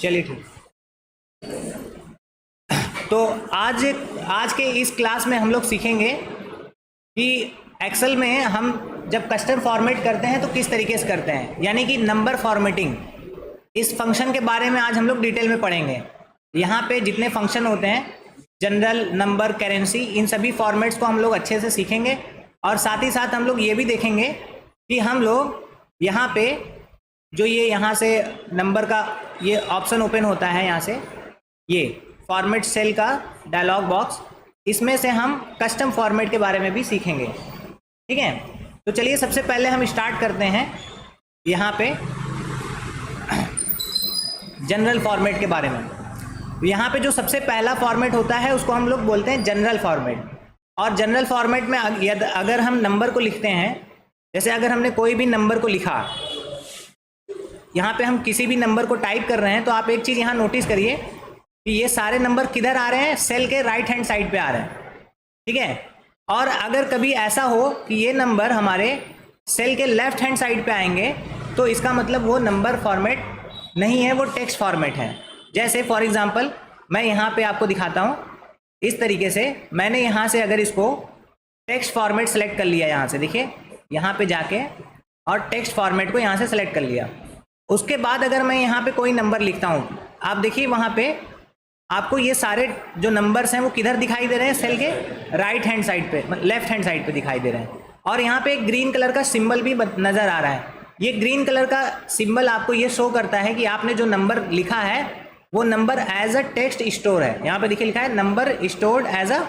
चलिए ठीक। तो आज के इस क्लास में हम लोग सीखेंगे कि एक्सेल में हम जब कस्टम फॉर्मेट करते हैं तो किस तरीके से करते हैं, यानी कि नंबर फॉर्मेटिंग। इस फंक्शन के बारे में आज हम लोग डिटेल में पढ़ेंगे। यहाँ पे जितने फंक्शन होते हैं, जनरल, नंबर, करेंसी, इन सभी फॉर्मेट्स को हम लोग अच्छे से सीखेंगे। और साथ ही साथ हम लोग ये भी देखेंगे कि हम लोग यहाँ पे जो ये यहाँ से नंबर का ये ऑप्शन ओपन होता है, यहाँ से ये फॉर्मेट सेल का डायलॉग बॉक्स, इसमें से हम कस्टम फॉर्मेट के बारे में भी सीखेंगे। ठीक है, तो चलिए सबसे पहले हम स्टार्ट करते हैं यहाँ पे जनरल फॉर्मेट के बारे में। यहाँ पे जो सबसे पहला फॉर्मेट होता है उसको हम लोग बोलते हैं जनरल फॉर्मेट। और जनरल फॉर्मेट में अगर हम नंबर को लिखते हैं, जैसे अगर हमने कोई भी नंबर को लिखा, यहाँ पे हम किसी भी नंबर को टाइप कर रहे हैं, तो आप एक चीज़ यहाँ नोटिस करिए कि ये सारे नंबर किधर आ रहे हैं, सेल के राइट हैंड साइड पे आ रहे हैं। ठीक है, और अगर कभी ऐसा हो कि ये नंबर हमारे सेल के लेफ्ट हैंड साइड पे आएंगे, तो इसका मतलब वो नंबर फॉर्मेट नहीं है, वो टेक्स्ट फॉर्मेट है। जैसे फॉर एग्जांपल मैं यहाँ पे आपको दिखाता हूँ, इस तरीके से मैंने यहाँ से अगर इसको टेक्स्ट फॉर्मेट सेलेक्ट कर लिया, यहाँ से देखिए, यहाँ पे जाके और टेक्स्ट फॉर्मेट को यहाँ से सेलेक्ट कर लिया। उसके बाद अगर मैं यहाँ पे कोई नंबर लिखता हूँ, आप देखिए वहाँ पे आपको ये सारे जो नंबर्स हैं वो किधर दिखाई दे रहे हैं, सेल के राइट हैंड साइड पे, लेफ्ट हैंड साइड पे दिखाई दे रहे हैं। और यहाँ पे एक ग्रीन कलर का सिंबल भी नज़र आ रहा है। ये ग्रीन कलर का सिंबल आपको ये शो करता है कि आपने जो नंबर लिखा है वो number as a text store है। यहाँ पे देखिए लिखा है number stored as a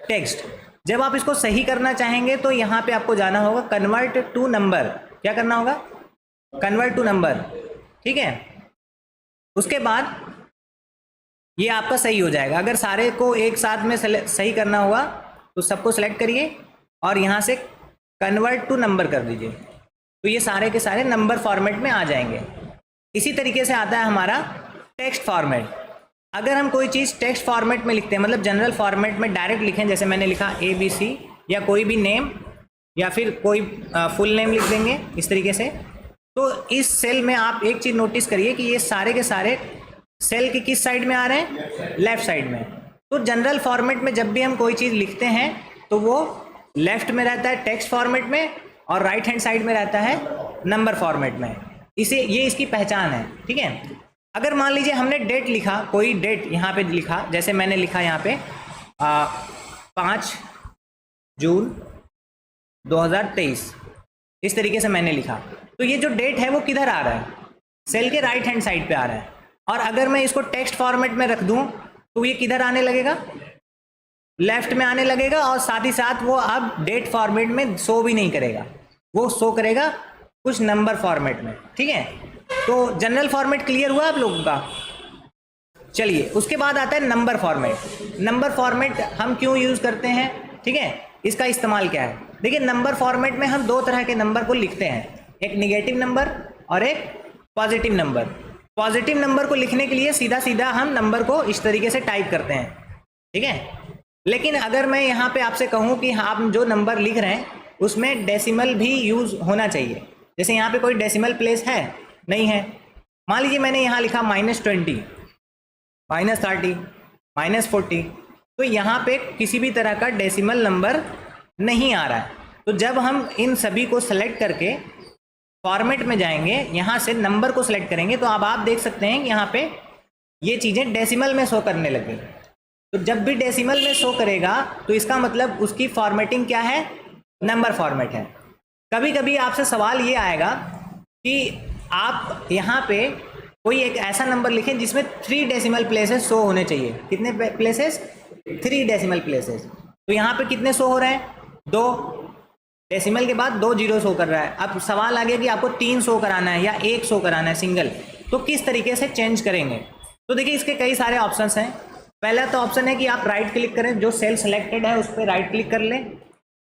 text. जब आप इसको सही करना चाहेंगे तो यहाँ पे आपको जाना होगा कन्वर्ट टू नंबर। क्या करना होगा? Convert to number. ठीक है, उसके बाद ये आपका सही हो जाएगा। अगर सारे को एक साथ में सही करना हुआ तो सबको सेलेक्ट करिए और यहाँ से कन्वर्ट टू नंबर कर दीजिए, तो ये सारे के सारे नंबर फॉर्मेट में आ जाएंगे। इसी तरीके से आता है हमारा टेक्स्ट फॉर्मेट। अगर हम कोई चीज़ टेक्स्ट फॉर्मेट में लिखते हैं, मतलब जनरल फॉर्मेट में डायरेक्ट लिखें, जैसे मैंने लिखा ABC या कोई भी नेम या फिर कोई फुल नेम लिख देंगे इस तरीके से, तो इस सेल में आप एक चीज़ नोटिस करिए कि ये सारे के सारे सेल के किस साइड में आ रहे हैं, लेफ्ट साइड में। तो जनरल फॉर्मेट में जब भी हम कोई चीज़ लिखते हैं तो वो लेफ्ट में रहता है टेक्स्ट फॉर्मेट में, और राइट हैंड साइड में रहता है नंबर फॉर्मेट में। ये इसकी पहचान है। ठीक है, अगर मान लीजिए हमने डेट लिखा, कोई डेट यहाँ पे लिखा, जैसे मैंने लिखा यहाँ पे 5 जून 2023, इस तरीके से मैंने लिखा, तो ये जो डेट है वो किधर आ रहा है, सेल के राइट हैंड साइड पे आ रहा है। और अगर मैं इसको टेक्स्ट फॉर्मेट में रख दूं तो ये किधर आने लगेगा, लेफ्ट में आने लगेगा। और साथ ही साथ वो अब डेट फॉर्मेट में शो भी नहीं करेगा, वो शो करेगा कुछ नंबर फॉर्मेट में। ठीक है, तो जनरल फॉर्मेट क्लियर हुआ आप लोगों का? चलिए, उसके बाद आता है नंबर फॉर्मेट। नंबर फॉर्मेट हम क्यों यूज करते हैं, ठीक है, इसका इस्तेमाल क्या है? देखिए, नंबर फॉर्मेट में हम दो तरह के नंबर को लिखते हैं, एक निगेटिव नंबर और एक पॉजिटिव नंबर। पॉजिटिव नंबर को लिखने के लिए सीधा सीधा हम नंबर को इस तरीके से टाइप करते हैं। ठीक है, लेकिन अगर मैं यहाँ पे आपसे कहूँ कि आप जो नंबर लिख रहे हैं उसमें डेसिमल भी यूज होना चाहिए, जैसे यहाँ पे कोई डेसिमल प्लेस है, नहीं है। मान लीजिए मैंने यहाँ लिखा -20, -30, -40, तो यहाँ पे किसी भी तरह का डेसिमल नंबर नहीं आ रहा है। तो जब हम इन सभी को सेलेक्ट करके फॉर्मेट में जाएंगे, यहाँ से नंबर को सेलेक्ट करेंगे, तो अब आप देख सकते हैं कि यहाँ पे ये चीज़ें डेसिमल में शो करने लगी। तो जब भी डेसिमल में शो करेगा तो इसका मतलब उसकी फॉर्मेटिंग क्या है, नंबर फॉर्मेट है। कभी कभी आपसे सवाल ये आएगा कि आप यहाँ पे कोई एक ऐसा नंबर लिखें जिसमें 3 डेसिमल प्लेसेस शो होने चाहिए। कितने प्लेसेस? 3 decimal places. तो यहाँ पे कितने शो हो रहे हैं? 2। डेसिमल के बाद 2 जीरो शो कर रहा है। अब सवाल आ गया कि आपको 3 शो कराना है या 1 शो कराना है सिंगल, तो किस तरीके से चेंज करेंगे? तो देखिए, इसके कई सारे ऑप्शंस हैं। पहला तो ऑप्शन है कि आप राइट क्लिक करें, जो सेल सेलेक्टेड है उस पर राइट क्लिक कर लें।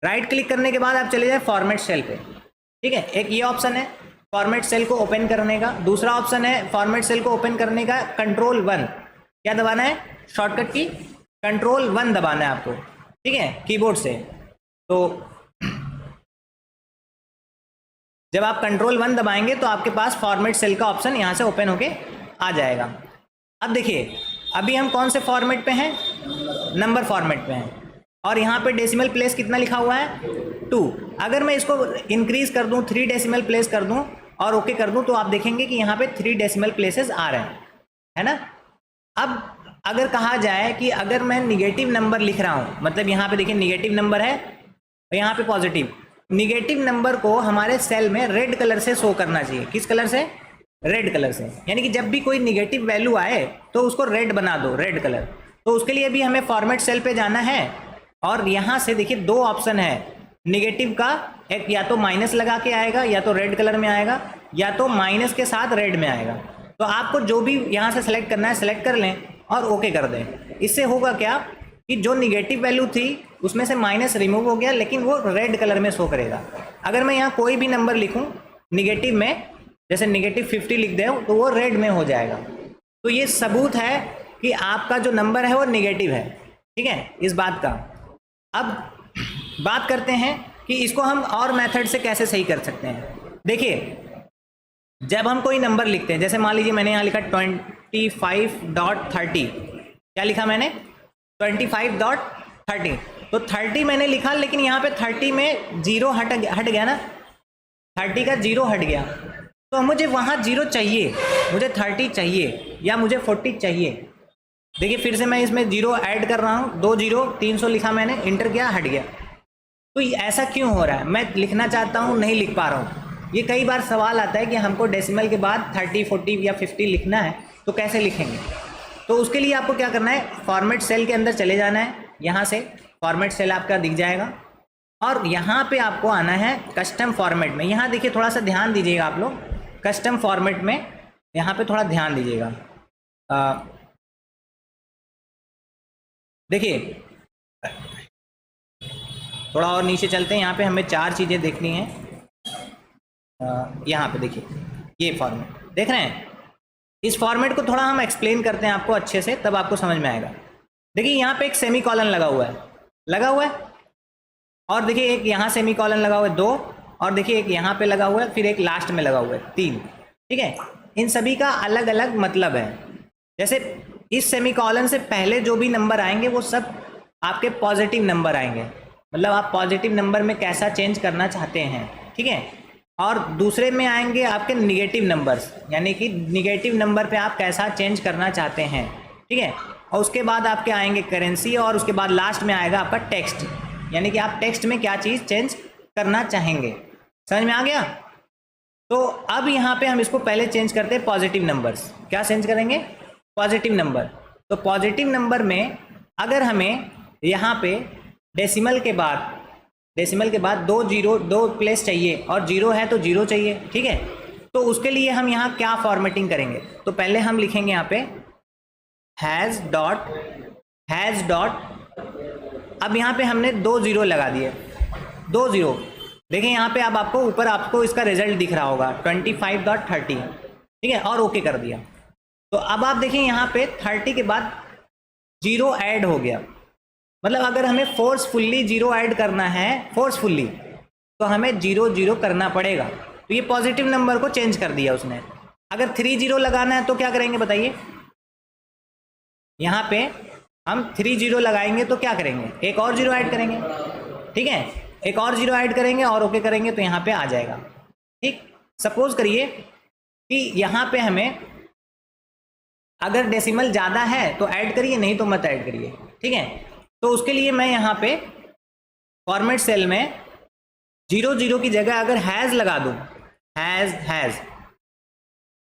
राइट क्लिक करने के बाद आप चले जाए फॉर्मेट सेल पे। ठीक है, एक ये ऑप्शन है फॉर्मेट सेल को ओपन करने का। दूसरा ऑप्शन है फॉर्मेट सेल को ओपन करने का Ctrl+1। क्या दबाना है? शॉर्टकट की Ctrl+1 दबाना है आपको। ठीक है, कीबोर्ड से। तो जब आप Ctrl+1 दबाएंगे तो आपके पास फॉर्मेट सेल का ऑप्शन यहाँ से ओपन होके आ जाएगा। अब देखिए अभी हम कौन से फॉर्मेट पे हैं, नंबर फॉर्मेट पे हैं, और यहाँ पे डेसिमल प्लेस कितना लिखा हुआ है 2। अगर मैं इसको इंक्रीज कर दूँ 3 डेसिमल प्लेस कर दूँ और ओके कर दूँ तो आप देखेंगे कि यहाँ पे 3 डेसिमल प्लेसेस आ रहे हैं, है ना। अब अगर कहा जाए कि अगर मैं निगेटिव नंबर लिख रहा हूँ, मतलब यहाँ पे देखिए निगेटिव नंबर है और यहाँ पे पॉजिटिव, निगेटिव नंबर को हमारे सेल में रेड कलर से शो करना चाहिए। किस कलर से? रेड कलर से। यानी कि जब भी कोई निगेटिव वैल्यू आए तो उसको रेड बना दो, रेड कलर। तो उसके लिए भी हमें फॉर्मेट सेल पे जाना है और यहाँ से देखिए 2 ऑप्शन है निगेटिव का, एक या तो माइनस लगा के आएगा या तो रेड कलर में आएगा या तो माइनस के साथ रेड में आएगा। तो आपको जो भी यहाँ से सेलेक्ट करना है सेलेक्ट कर लें और ओके कर दें। इससे होगा क्या कि जो निगेटिव वैल्यू थी उसमें से माइनस रिमूव हो गया, लेकिन वो रेड कलर में शो करेगा। अगर मैं यहाँ कोई भी नंबर लिखूँ निगेटिव में, जैसे निगेटिव 50 लिख दें तो वो रेड में हो जाएगा। तो ये सबूत है कि आपका जो नंबर है वो निगेटिव है, ठीक है, इस बात का। अब बात करते हैं कि इसको हम और मेथड से कैसे सही कर सकते हैं। देखिए जब हम कोई नंबर लिखते हैं, जैसे मान लीजिए मैंने यहाँ लिखा 25.30, क्या लिखा मैंने 25.30, तो 30 मैंने लिखा, लेकिन यहाँ पे 30 में 0 हट गया ना, 30 का 0 हट गया। तो मुझे वहाँ 0 चाहिए, मुझे 30 चाहिए या मुझे 40 चाहिए। देखिए फिर से मैं इसमें 0 ऐड कर रहा हूँ, 2 0, 300 लिखा मैंने, इंटर किया, हट गया। तो ऐसा क्यों हो रहा है? मैं लिखना चाहता हूँ, नहीं लिख पा रहा हूँ। ये कई बार सवाल आता है कि हमको डेसिमल के बाद 30, 40 या 50 लिखना है, तो कैसे लिखेंगे? तो उसके लिए आपको क्या करना है, फॉर्मेट सेल के अंदर चले जाना है। यहाँ से फॉर्मेट सेल आपका दिख जाएगा और यहाँ पे आपको आना है कस्टम फॉर्मेट में। यहाँ देखिए थोड़ा सा ध्यान दीजिएगा आप लोग, कस्टम फॉर्मेट में यहाँ पे थोड़ा ध्यान दीजिएगा। देखिए थोड़ा और नीचे चलते हैं, यहाँ पे हमें 4 चीज़ें देखनी हैं। यहाँ पे देखिए ये फॉर्मेट देख रहे हैं, इस फॉर्मेट को थोड़ा हम एक्सप्लेन करते हैं आपको अच्छे से, तब आपको समझ में आएगा। देखिए यहाँ पे एक सेमी कॉलन लगा हुआ है, और देखिए एक यहाँ सेमी कॉलन लगा हुआ है 2, और देखिए एक यहाँ पे लगा हुआ है, फिर एक लास्ट में लगा हुआ है 3, ठीक है। इन सभी का अलग अलग मतलब है। जैसे इस सेमी कॉलन से पहले जो भी नंबर आएंगे वो सब आपके पॉजिटिव नंबर आएंगे, मतलब आप पॉजिटिव नंबर में कैसा चेंज करना चाहते हैं, ठीक है। और दूसरे में आएंगे आपके निगेटिव नंबर्स, यानी कि निगेटिव नंबर पे आप कैसा चेंज करना चाहते हैं, ठीक है। और उसके बाद आपके आएंगे करेंसी, और उसके बाद लास्ट में आएगा आपका टेक्स्ट, यानी कि आप टेक्स्ट में क्या चीज़ चेंज करना चाहेंगे। समझ में आ गया? तो अब यहाँ पे हम इसको पहले चेंज करते हैं पॉजिटिव नंबर्स। क्या चेंज करेंगे? Positive number. तो पॉजिटिव नंबर में अगर हमें यहाँ पे डेसिमल के बाद 2 प्लेस चाहिए और 0 है तो 0 चाहिए, ठीक है। तो उसके लिए हम यहाँ क्या फॉर्मेटिंग करेंगे? तो पहले हम लिखेंगे यहाँ पे हैज़ डॉट, अब यहाँ पे हमने 2 0 लगा दिए, 2 0। देखिए यहाँ पे अब आपको ऊपर आपको इसका रिजल्ट दिख रहा होगा 25.30, ठीक है, और ओके कर दिया। तो अब आप देखिए यहाँ पे 30 के बाद 0 ऐड हो गया, मतलब अगर हमें फोर्सफुल्ली 0 ऐड करना है, फोर्सफुल्ली, तो हमें 0 0 करना पड़ेगा। तो ये पॉजिटिव नंबर को चेंज कर दिया उसने। अगर 3 0 लगाना है तो क्या करेंगे बताइए? यहाँ पे हम 3 0 लगाएंगे तो क्या करेंगे? एक और 0 ऐड करेंगे, ठीक है, एक और 0 ऐड करेंगे और ओके करेंगे तो यहाँ पे आ जाएगा, ठीक। सपोज करिए कि यहाँ पे हमें अगर डेसिमल ज़्यादा है तो ऐड करिए, नहीं तो मत ऐड करिए, ठीक है। तो उसके लिए मैं यहाँ पे फॉर्मेट सेल में 0 0 की जगह अगर हैज़ लगा दूँ,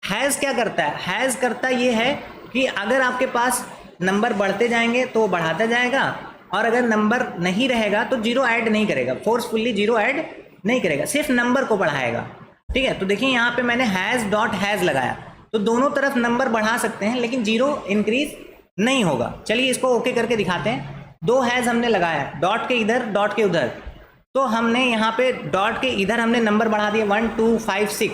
हैज़ क्या करता है? हैज़ करता ये है कि अगर आपके पास नंबर बढ़ते जाएंगे तो बढ़ाता जाएगा, और अगर नंबर नहीं रहेगा तो 0 ऐड नहीं करेगा, फोर्सफुल्ली 0 ऐड नहीं करेगा, सिर्फ नंबर को बढ़ाएगा, ठीक है। तो देखिए यहाँ पे मैंने हैज़ लगाया, तो दोनों तरफ नंबर बढ़ा सकते हैं लेकिन 0 इंक्रीज नहीं होगा। चलिए इसको ओके करके दिखाते हैं। 2 हैज़ हमने लगाया, डॉट के इधर डॉट के उधर, तो हमने यहाँ पे डॉट के इधर हमने नंबर बढ़ा दिया 1 2 5 6,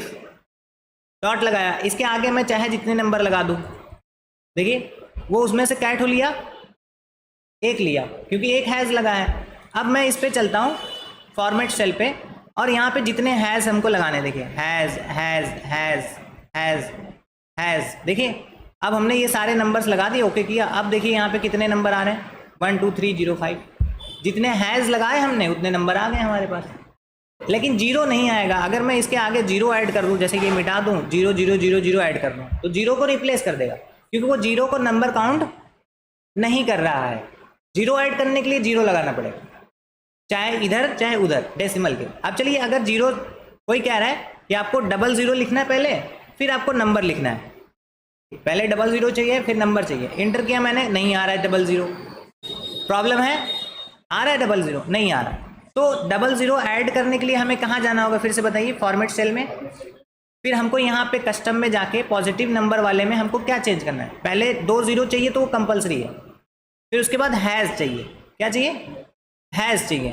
डॉट लगाया। इसके आगे मैं चाहे जितने नंबर लगा दूँ, देखिए वो उसमें से कैट हो लिया, 1 लिया, क्योंकि 1 हैज़ लगा है। अब मैं इस पे चलता हूँ फॉर्मेट सेल पे, और यहाँ पे जितने हैज़ हमको लगाने, देखिए हैज़, देखिए अब हमने ये सारे नंबर्स लगा दिए, ओके किया। अब देखिए यहाँ पे कितने नंबर आ रहे हैं, 1 2 3 0 5। जितने हैज़ लगाए हमने उतने नंबर आ गए हमारे पास, लेकिन जीरो नहीं आएगा। अगर मैं इसके आगे जीरो ऐड कर दूँ, जैसे कि मिटा दूँ, 0 0 0 0 ऐड कर दूँ, तो जीरो को रिप्लेस कर देगा, क्योंकि वो जीरो को नंबर काउंट नहीं कर रहा है। जीरो ऐड करने के लिए जीरो लगाना पड़ेगा, चाहे इधर चाहे उधर डेसिमल के। अब चलिए, अगर जीरो, कोई कह रहा है कि आपको 00 लिखना है पहले, फिर आपको नंबर लिखना है, पहले 00 चाहिए फिर नंबर चाहिए। इंटर किया मैंने, नहीं आ रहा है 00। प्रॉब्लम है, आ रहा है 00, नहीं आ रहा। तो 00 ऐड करने के लिए हमें कहाँ जाना होगा, फिर से बताइए, फॉर्मेट सेल में। फिर हमको यहाँ पे कस्टम में जाके पॉजिटिव नंबर वाले में हमको क्या चेंज करना है, पहले 2 0 चाहिए तो वो कंपलसरी है, फिर उसके बाद हैज़ चाहिए। क्या चाहिए, हैज़ चाहिए,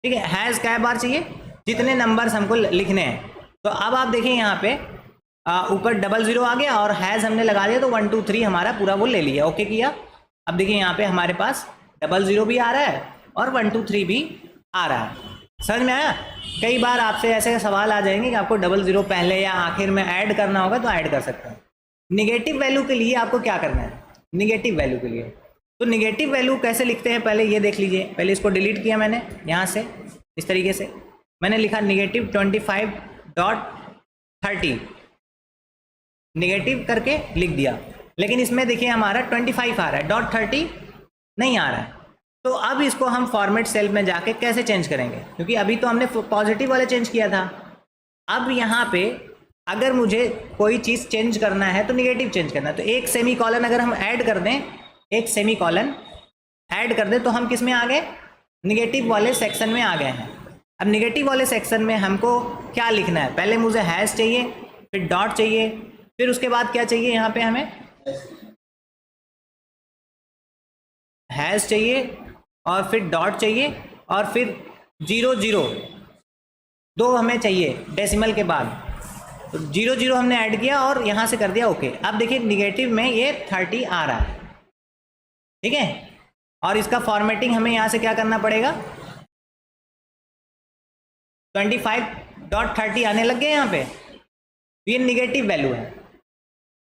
ठीक है। हैज़ क्या बार चाहिए, जितने नंबर्स हमको लिखने हैं। तो अब आप देखिए यहाँ पे ऊपर 00 आ गया और हैज़ हमने लगा दिया, तो 1 2 3 हमारा पूरा वो ले लिया, ओके किया। अब देखिए यहाँ पे हमारे पास 00 भी आ रहा है और 1 2 3 भी आ रहा है। समझ में आया। कई बार आपसे ऐसे सवाल आ जाएंगे कि आपको 00 पहले या आखिर में ऐड करना होगा, तो ऐड कर सकते हैं। निगेटिव वैल्यू के लिए आपको क्या करना है, निगेटिव वैल्यू के लिए, तो निगेटिव वैल्यू कैसे लिखते हैं पहले ये देख लीजिए। पहले इसको डिलीट किया मैंने यहाँ से, इस तरीके से मैंने लिखा -25.30 निगेटिव करके लिख दिया। लेकिन इसमें देखिए हमारा 25 आ रहा है, .30 नहीं आ रहा है। तो अब इसको हम फॉर्मेट सेल में जाके कैसे चेंज करेंगे, क्योंकि अभी तो हमने पॉजिटिव वाले चेंज किया था। अब यहाँ पे अगर मुझे कोई चीज़ चेंज करना है तो निगेटिव चेंज करना है, तो एक सेमीकोलन अगर हम ऐड कर दें, एक सेमीकोलन ऐड कर दें, तो हम किस में आ गए, निगेटिव वाले सेक्शन में आ गए हैं। अब निगेटिव वाले सेक्शन में हमको क्या लिखना है, पहले मुझे हैश चाहिए, फिर डॉट चाहिए, फिर उसके बाद क्या चाहिए, यहाँ पे हमें हैश चाहिए और फिर डॉट चाहिए और फिर 0 0 दो हमें चाहिए डेसिमल के बाद। तो 0 0 हमने ऐड किया और यहाँ से कर दिया ओके। अब देखिए निगेटिव में ये 30 आ रहा है, ठीक है। और इसका फॉर्मेटिंग हमें यहाँ से क्या करना पड़ेगा, 25.30 आने लग गए यहाँ पे, ये निगेटिव वैल्यू है।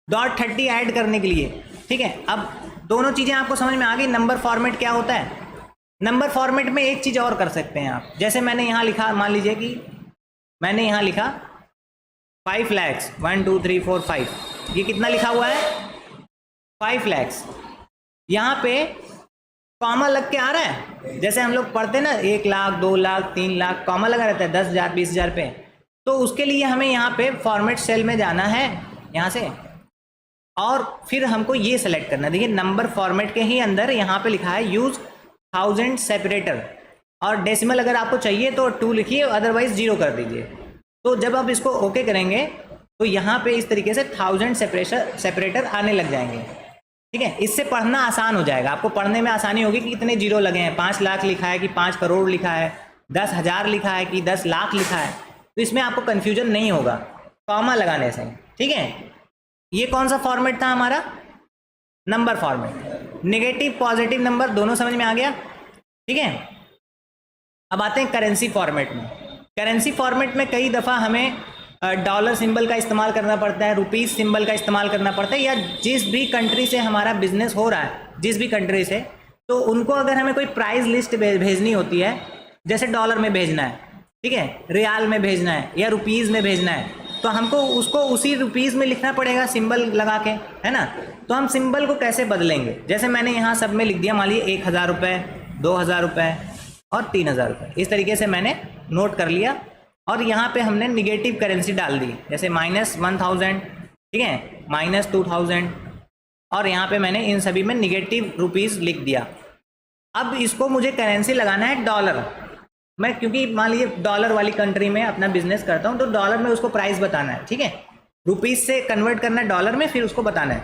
.30 ऐड करने के लिए, ठीक है। अब दोनों चीज़ें आपको समझ में आ गई। नंबर फॉर्मेट क्या होता है, नंबर फॉर्मेट में एक चीज़ और कर सकते हैं आप, जैसे मैंने यहाँ लिखा, मान लीजिए कि मैंने यहाँ लिखा 5 लाख 1 2 3 4 5, ये कितना लिखा हुआ है 5 लाख। यहाँ पे कॉमा लग के आ रहा है, जैसे हम लोग पढ़ते ना 1 लाख 2 लाख 3 लाख, कॉमा लगा रहता है 10,000 20,000 पे। तो उसके लिए हमें यहाँ पे फॉर्मेट सेल में जाना है यहाँ से, और फिर हमको ये सेलेक्ट करना है। देखिए नंबर फॉर्मेट के ही अंदर यहाँ पे लिखा है यूज 1000 सेपरेटर, और डेसिमल अगर आपको चाहिए तो 2 लिखिए, अदरवाइज 0 कर दीजिए। तो जब आप इसको ओके करेंगे तो यहाँ पे इस तरीके से 1000 सेपरेटर आने लग जाएंगे, ठीक है। इससे पढ़ना आसान हो जाएगा, आपको पढ़ने में आसानी होगी कि कितने जीरो लगे हैं, 5 लाख लिखा है कि 5 करोड़ लिखा है, 10,000 लिखा है कि 10 लाख लिखा है, तो इसमें आपको कन्फ्यूजन नहीं होगा कॉमा लगाने से, ठीक है। ये कौन सा फॉर्मेट था हमारा, number format. Negative positive number दोनों समझ में आ गया, ठीक है। अब आते हैं करेंसी फॉर्मेट में। करेंसी फॉर्मेट में कई दफ़ा हमें डॉलर सिंबल का इस्तेमाल करना पड़ता है, रुपीज़ सिंबल का इस्तेमाल करना पड़ता है, या जिस भी कंट्री से हमारा बिजनेस हो रहा है, जिस भी कंट्री से, तो उनको अगर हमें कोई प्राइस लिस्ट भेजनी होती है, जैसे डॉलर में भेजना है, ठीक है, रियाल में भेजना है या रुपीज़ में भेजना है, तो हमको उसको उसी रुपीज़ में लिखना पड़ेगा सिंबल लगा के, है ना। तो हम सिंबल को कैसे बदलेंगे, जैसे मैंने यहाँ सब में लिख दिया, मान लीजिए 1,000 रुपये, 2,000 रुपये और 3,000 रुपये, इस तरीके से मैंने नोट कर लिया। और यहाँ पे हमने निगेटिव करेंसी डाल दी, जैसे -1,000, ठीक है, -2,000, और यहाँ पे मैंने इन सभी में निगेटिव रुपीज़ लिख दिया। अब इसको मुझे करेंसी लगाना है डॉलर, मैं क्योंकि मान लीजिए डॉलर वाली कंट्री में अपना बिजनेस करता हूँ, तो डॉलर में उसको प्राइस बताना है, ठीक है, रुपीज़ से कन्वर्ट करना है डॉलर में, फिर उसको बताना है।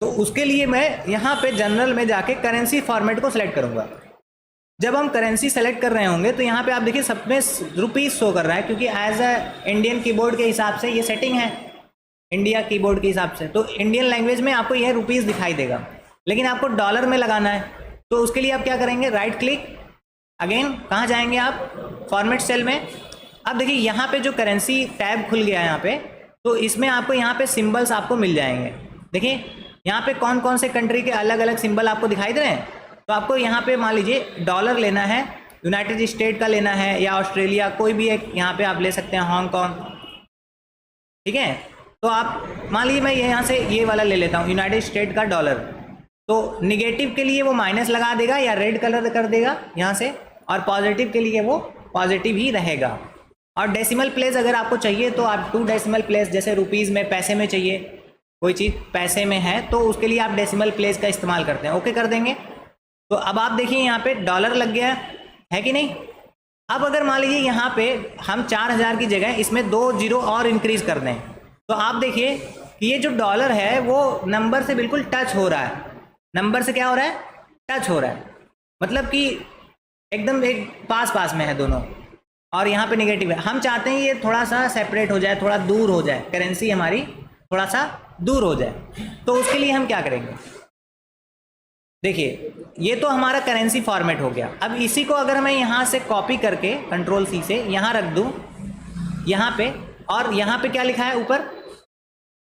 तो उसके लिए मैं यहाँ पे जनरल में जाके करेंसी फॉर्मेट को सिलेक्ट करूँगा। जब हम करेंसी सेलेक्ट कर रहे होंगे तो यहाँ पे आप देखिए सब में रुपीज़ शो कर रहा है, क्योंकि एज अ इंडियन कीबोर्ड के हिसाब से ये सेटिंग है, इंडिया कीबोर्ड के हिसाब से, तो इंडियन लैंग्वेज में आपको यह रुपीज़ दिखाई देगा। लेकिन आपको डॉलर में लगाना है, तो उसके लिए आप क्या करेंगे, राइट क्लिक, अगेन कहाँ जाएंगे आप, फॉर्मेट सेल में। अब देखिए यहाँ पे जो करेंसी टैब खुल गया है यहाँ पे, तो इसमें आपको यहाँ पे सिंबल्स आपको मिल जाएंगे। देखिए यहाँ पे कौन कौन से कंट्री के अलग अलग सिंबल आपको दिखाई दे रहे हैं। तो आपको यहाँ पे मान लीजिए डॉलर लेना है, यूनाइटेड स्टेट का लेना है या ऑस्ट्रेलिया, कोई भी एक यहाँ पे आप ले सकते हैं, हांगकॉन्ग, ठीक है। तो आप मान लीजिए मैं यहाँ से ये वाला ले लेता हूँ, यूनाइटेड स्टेट का डॉलर। तो निगेटिव के लिए वो माइनस लगा देगा या रेड कलर कर देगा यहाँ से, और पॉजिटिव के लिए वो पॉजिटिव ही रहेगा। और डेसिमल प्लेस अगर आपको चाहिए तो आप 2 डेसिमल प्लेस, जैसे रुपीज़ में, पैसे में चाहिए कोई चीज़ पैसे में है तो उसके लिए आप डेसिमल प्लेस का इस्तेमाल करते हैं, ओके कर देंगे। तो अब आप देखिए यहाँ पे डॉलर लग गया है कि नहीं। अब अगर मान लीजिए यहाँ पे हम 4000 की जगह इसमें 2 जीरो और इंक्रीज कर दें, तो आप देखिए कि ये जो डॉलर है वो नंबर से बिल्कुल टच हो रहा है, नंबर से क्या हो रहा है, टच हो रहा है, मतलब कि एकदम एक पास पास में है दोनों। और यहाँ पे नेगेटिव है, हम चाहते हैं ये थोड़ा सा सेपरेट हो जाए, थोड़ा दूर हो जाए, करेंसी हमारी थोड़ा सा दूर हो जाए। तो उसके लिए हम क्या करेंगे, देखिए ये तो हमारा करेंसी फॉर्मेट हो गया। अब इसी को अगर मैं यहाँ से कॉपी करके कंट्रोल C से यहाँ रख दूँ यहाँ पे, और यहाँ पे क्या लिखा है ऊपर,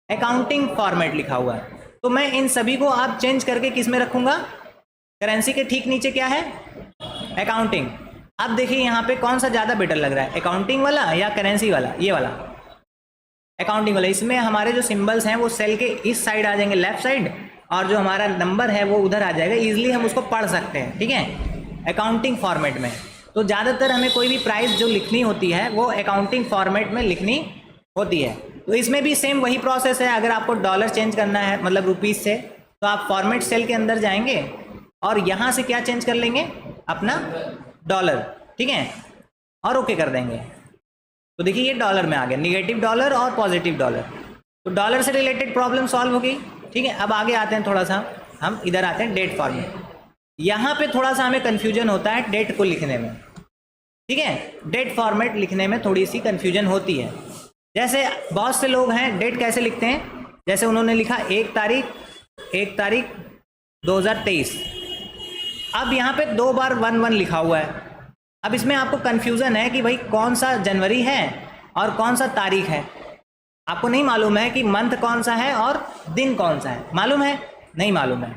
अकाउंटिंग फॉर्मेट लिखा हुआ है, तो मैं इन सभी को आप चेंज करके किस में रखूँगा, करेंसी के ठीक नीचे क्या है, अकाउंटिंग। अब देखिए यहाँ पे कौन सा ज़्यादा बेटर लग रहा है, अकाउंटिंग वाला या करेंसी वाला, ये वाला अकाउंटिंग वाला। इसमें हमारे जो सिंबल्स हैं वो सेल के इस साइड आ जाएंगे, लेफ्ट साइड, और जो हमारा नंबर है वो उधर आ जाएगा, इजीली हम उसको पढ़ सकते हैं, ठीक है, अकाउंटिंग फॉर्मेट में। तो ज़्यादातर हमें कोई भी प्राइस जो लिखनी होती है वो अकाउंटिंग फॉर्मेट में लिखनी होती है। तो इसमें भी सेम वही प्रोसेस है। अगर आपको डॉलर चेंज करना है मतलब रुपीज़ से, तो आप फॉर्मेट सेल के अंदर जाएंगे और यहाँ से क्या चेंज कर लेंगे, अपना डॉलर, ठीक है, और ओके कर देंगे। तो देखिए ये डॉलर में आ गया, निगेटिव डॉलर और पॉजिटिव डॉलर। तो डॉलर से रिलेटेड प्रॉब्लम सॉल्व हो गई, ठीक है। अब आगे आते हैं, थोड़ा सा हम इधर आते हैं डेट फॉर्मेट। यहाँ पे थोड़ा सा हमें कन्फ्यूजन होता है डेट को लिखने में, ठीक है, डेट फॉर्मेट लिखने में थोड़ी सी कन्फ्यूजन होती है। जैसे बहुत से लोग हैं डेट कैसे लिखते हैं, जैसे उन्होंने लिखा 1 तारीख 2023। अब यहाँ पे 2 बार 1 लिखा हुआ है। अब इसमें आपको कन्फ्यूज़न है कि भाई कौन सा जनवरी है और कौन सा तारीख है। आपको नहीं मालूम है कि मंथ कौन सा है और दिन कौन सा है, मालूम है, नहीं मालूम है।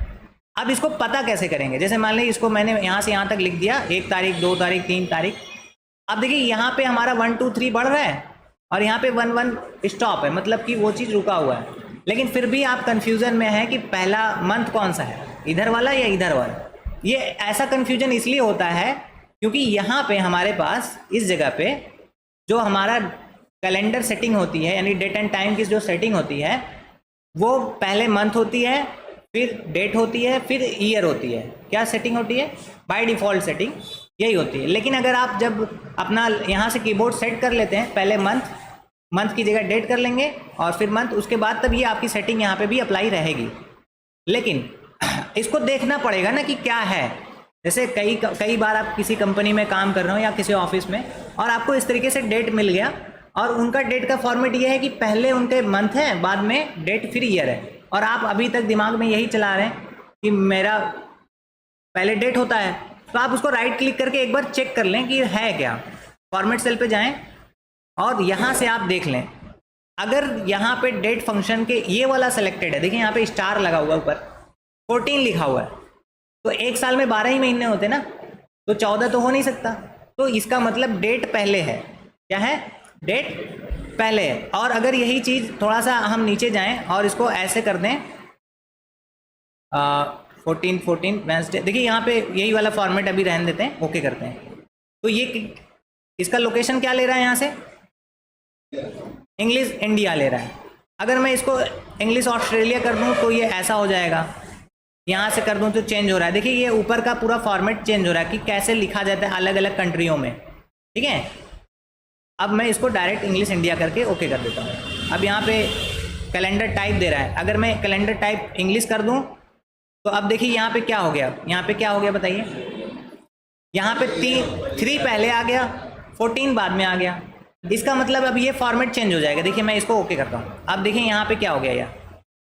अब इसको पता कैसे करेंगे, जैसे मान लीजिए इसको मैंने यहाँ से यहाँ तक लिख दिया, 1 तारीख 2 तारीख 3 तारीख। अब देखिए यहाँ पे हमारा 1 2 3 बढ़ रहा है और यहाँ पे 1 1 स्टॉप है, मतलब कि वो चीज़ रुका हुआ है। लेकिन फिर भी आप कन्फ्यूज़न में हैं कि पहला मंथ कौन सा है, इधर वाला या इधर वाला। ये ऐसा कन्फ्यूजन इसलिए होता है क्योंकि यहाँ पे हमारे पास इस जगह पे जो हमारा कैलेंडर सेटिंग होती है, यानी डेट एंड टाइम की जो सेटिंग होती है, वो पहले मंथ होती है, फिर डेट होती है, फिर ईयर होती है। क्या सेटिंग होती है, बाय डिफ़ॉल्ट सेटिंग यही होती है। लेकिन अगर आप जब अपना यहाँ से कीबोर्ड सेट कर लेते हैं, पहले मंथ की जगह डेट कर लेंगे और फिर मंथ, उसके बाद तब ये आपकी सेटिंग यहाँ पे भी अप्लाई रहेगी। लेकिन इसको देखना पड़ेगा ना कि क्या है। जैसे कई बार आप किसी कंपनी में काम कर रहे हो या किसी ऑफिस में, और आपको इस तरीके से डेट मिल गया और उनका डेट का फॉर्मेट ये है कि पहले उनके मंथ है, बाद में डेट, फिर ईयर है, और आप अभी तक दिमाग में यही चला रहे हैं कि मेरा पहले डेट होता है। तो आप उसको राइट क्लिक करके एक बार चेक कर लें कि है क्या, फॉर्मेट सेल पे जाएं और यहाँ से आप देख लें। अगर यहाँ पे डेट फंक्शन के ये वाला सेलेक्टेड है, देखिए यहाँ पे स्टार लगा हुआ ऊपर, 14 लिखा हुआ है, तो एक साल में 12 ही महीने होते ना, तो 14 तो हो नहीं सकता। तो इसका मतलब डेट पहले है, क्या है, डेट पहले है। और अगर यही चीज़ थोड़ा सा हम नीचे जाएं और इसको ऐसे कर दें 14 वेंसडे, देखिए यहाँ पे यही वाला फॉर्मेट अभी रहने देते हैं, ओके करते हैं। तो ये इसका लोकेशन क्या ले रहा है, यहाँ से इंग्लिश इंडिया ले रहा है। अगर मैं इसको इंग्लिश ऑस्ट्रेलिया कर दूँ तो ये ऐसा हो जाएगा, यहाँ से कर दूँ तो चेंज हो रहा है। देखिए ये ऊपर का पूरा फॉर्मेट चेंज हो रहा है कि कैसे लिखा जाता है अलग अलग कंट्रियों में, ठीक है। अब मैं इसको डायरेक्ट इंग्लिश इंडिया करके ओके कर देता हूँ। अब यहाँ पे कैलेंडर टाइप दे रहा है, अगर मैं कैलेंडर टाइप इंग्लिश कर दूँ तो अब देखिए यहाँ पे क्या हो गया, यहाँ पे क्या हो गया बताइए, यहाँ पे 3 पहले आ गया, 14 बाद में आ गया। इसका मतलब अब ये फॉर्मेट चेंज हो जाएगा। देखिए मैं इसको ओके करता हूँ, अब देखिए यहाँ पे क्या हो गया, यार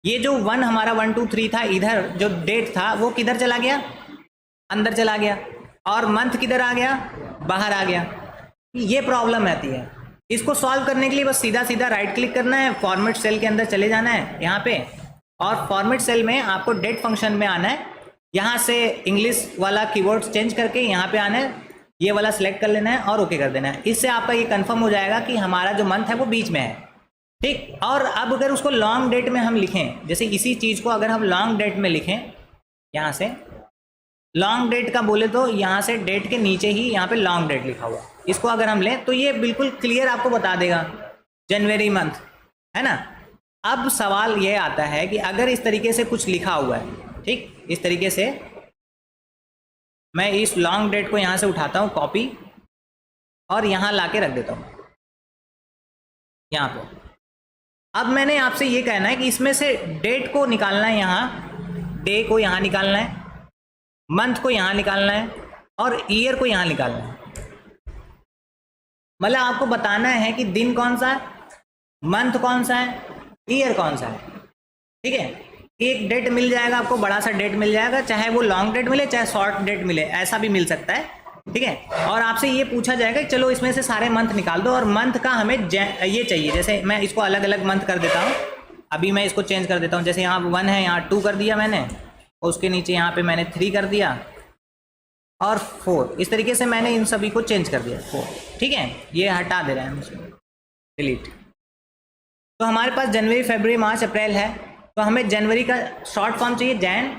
ये जो 1 हमारा 1 2 3 था, इधर जो डेट था वो किधर चला गया, अंदर चला गया, और मंथ किधर आ गया, बाहर आ गया। ये प्रॉब्लम आती है। इसको सॉल्व करने के लिए बस सीधा राइट क्लिक करना है, फॉर्मेट सेल के अंदर चले जाना है, यहाँ पे और फॉर्मेट सेल में आपको डेट फंक्शन में आना है, यहाँ से इंग्लिश वाला कीवर्ड चेंज करके यहाँ पे आना है, ये वाला सिलेक्ट कर लेना है और ओके कर देना है। इससे आपका ये कंफर्म हो जाएगा कि हमारा जो मंथ है वो बीच में है, ठीक। और अब अगर उसको लॉन्ग डेट में हम लिखें, जैसे इसी चीज़ को अगर हम लॉन्ग डेट में लिखें, यहाँ से लॉन्ग डेट का बोले तो यहाँ से डेट के नीचे ही यहाँ पे लॉन्ग डेट लिखा हुआ, इसको अगर हम लें तो ये बिल्कुल क्लियर आपको बता देगा जनवरी मंथ, है ना। अब सवाल ये आता है कि अगर इस तरीके से कुछ लिखा हुआ है, ठीक, इस तरीके से मैं इस लॉन्ग डेट को यहाँ से उठाता हूँ कॉपी और यहाँ ला के रख देता हूँ यहाँ पे। अब मैंने आपसे ये कहना है कि इसमें से डेट को निकालना है, यहाँ डे को यहाँ निकालना है, मंथ को यहाँ निकालना है और ईयर को यहाँ निकालना है। मतलब आपको बताना है कि दिन कौन सा है, मंथ कौन सा है, ईयर कौन सा है, ठीक है। एक डेट मिल जाएगा आपको, बड़ा सा डेट मिल जाएगा, चाहे वो लॉन्ग डेट मिले चाहे शॉर्ट डेट मिले, ऐसा भी मिल सकता है, ठीक है। और आपसे ये पूछा जाएगा कि चलो इसमें से सारे मंथ निकाल दो और मंथ का हमें ये चाहिए। जैसे मैं इसको अलग अलग मंथ कर देता हूँ, अभी मैं इसको चेंज कर देता हूँ। जैसे यहाँ 1 है, यहाँ 2 कर दिया मैंने, उसके नीचे यहाँ पे मैंने 3 कर दिया और 4, इस तरीके से मैंने इन सभी को चेंज कर दिया 4, ठीक है। ये हटा दे रहे हैं हम इसको, डिलीट। तो हमारे पास जनवरी, फरवरी, मार्च, अप्रैल है, तो हमें जनवरी का शॉर्ट फॉर्म चाहिए जैन,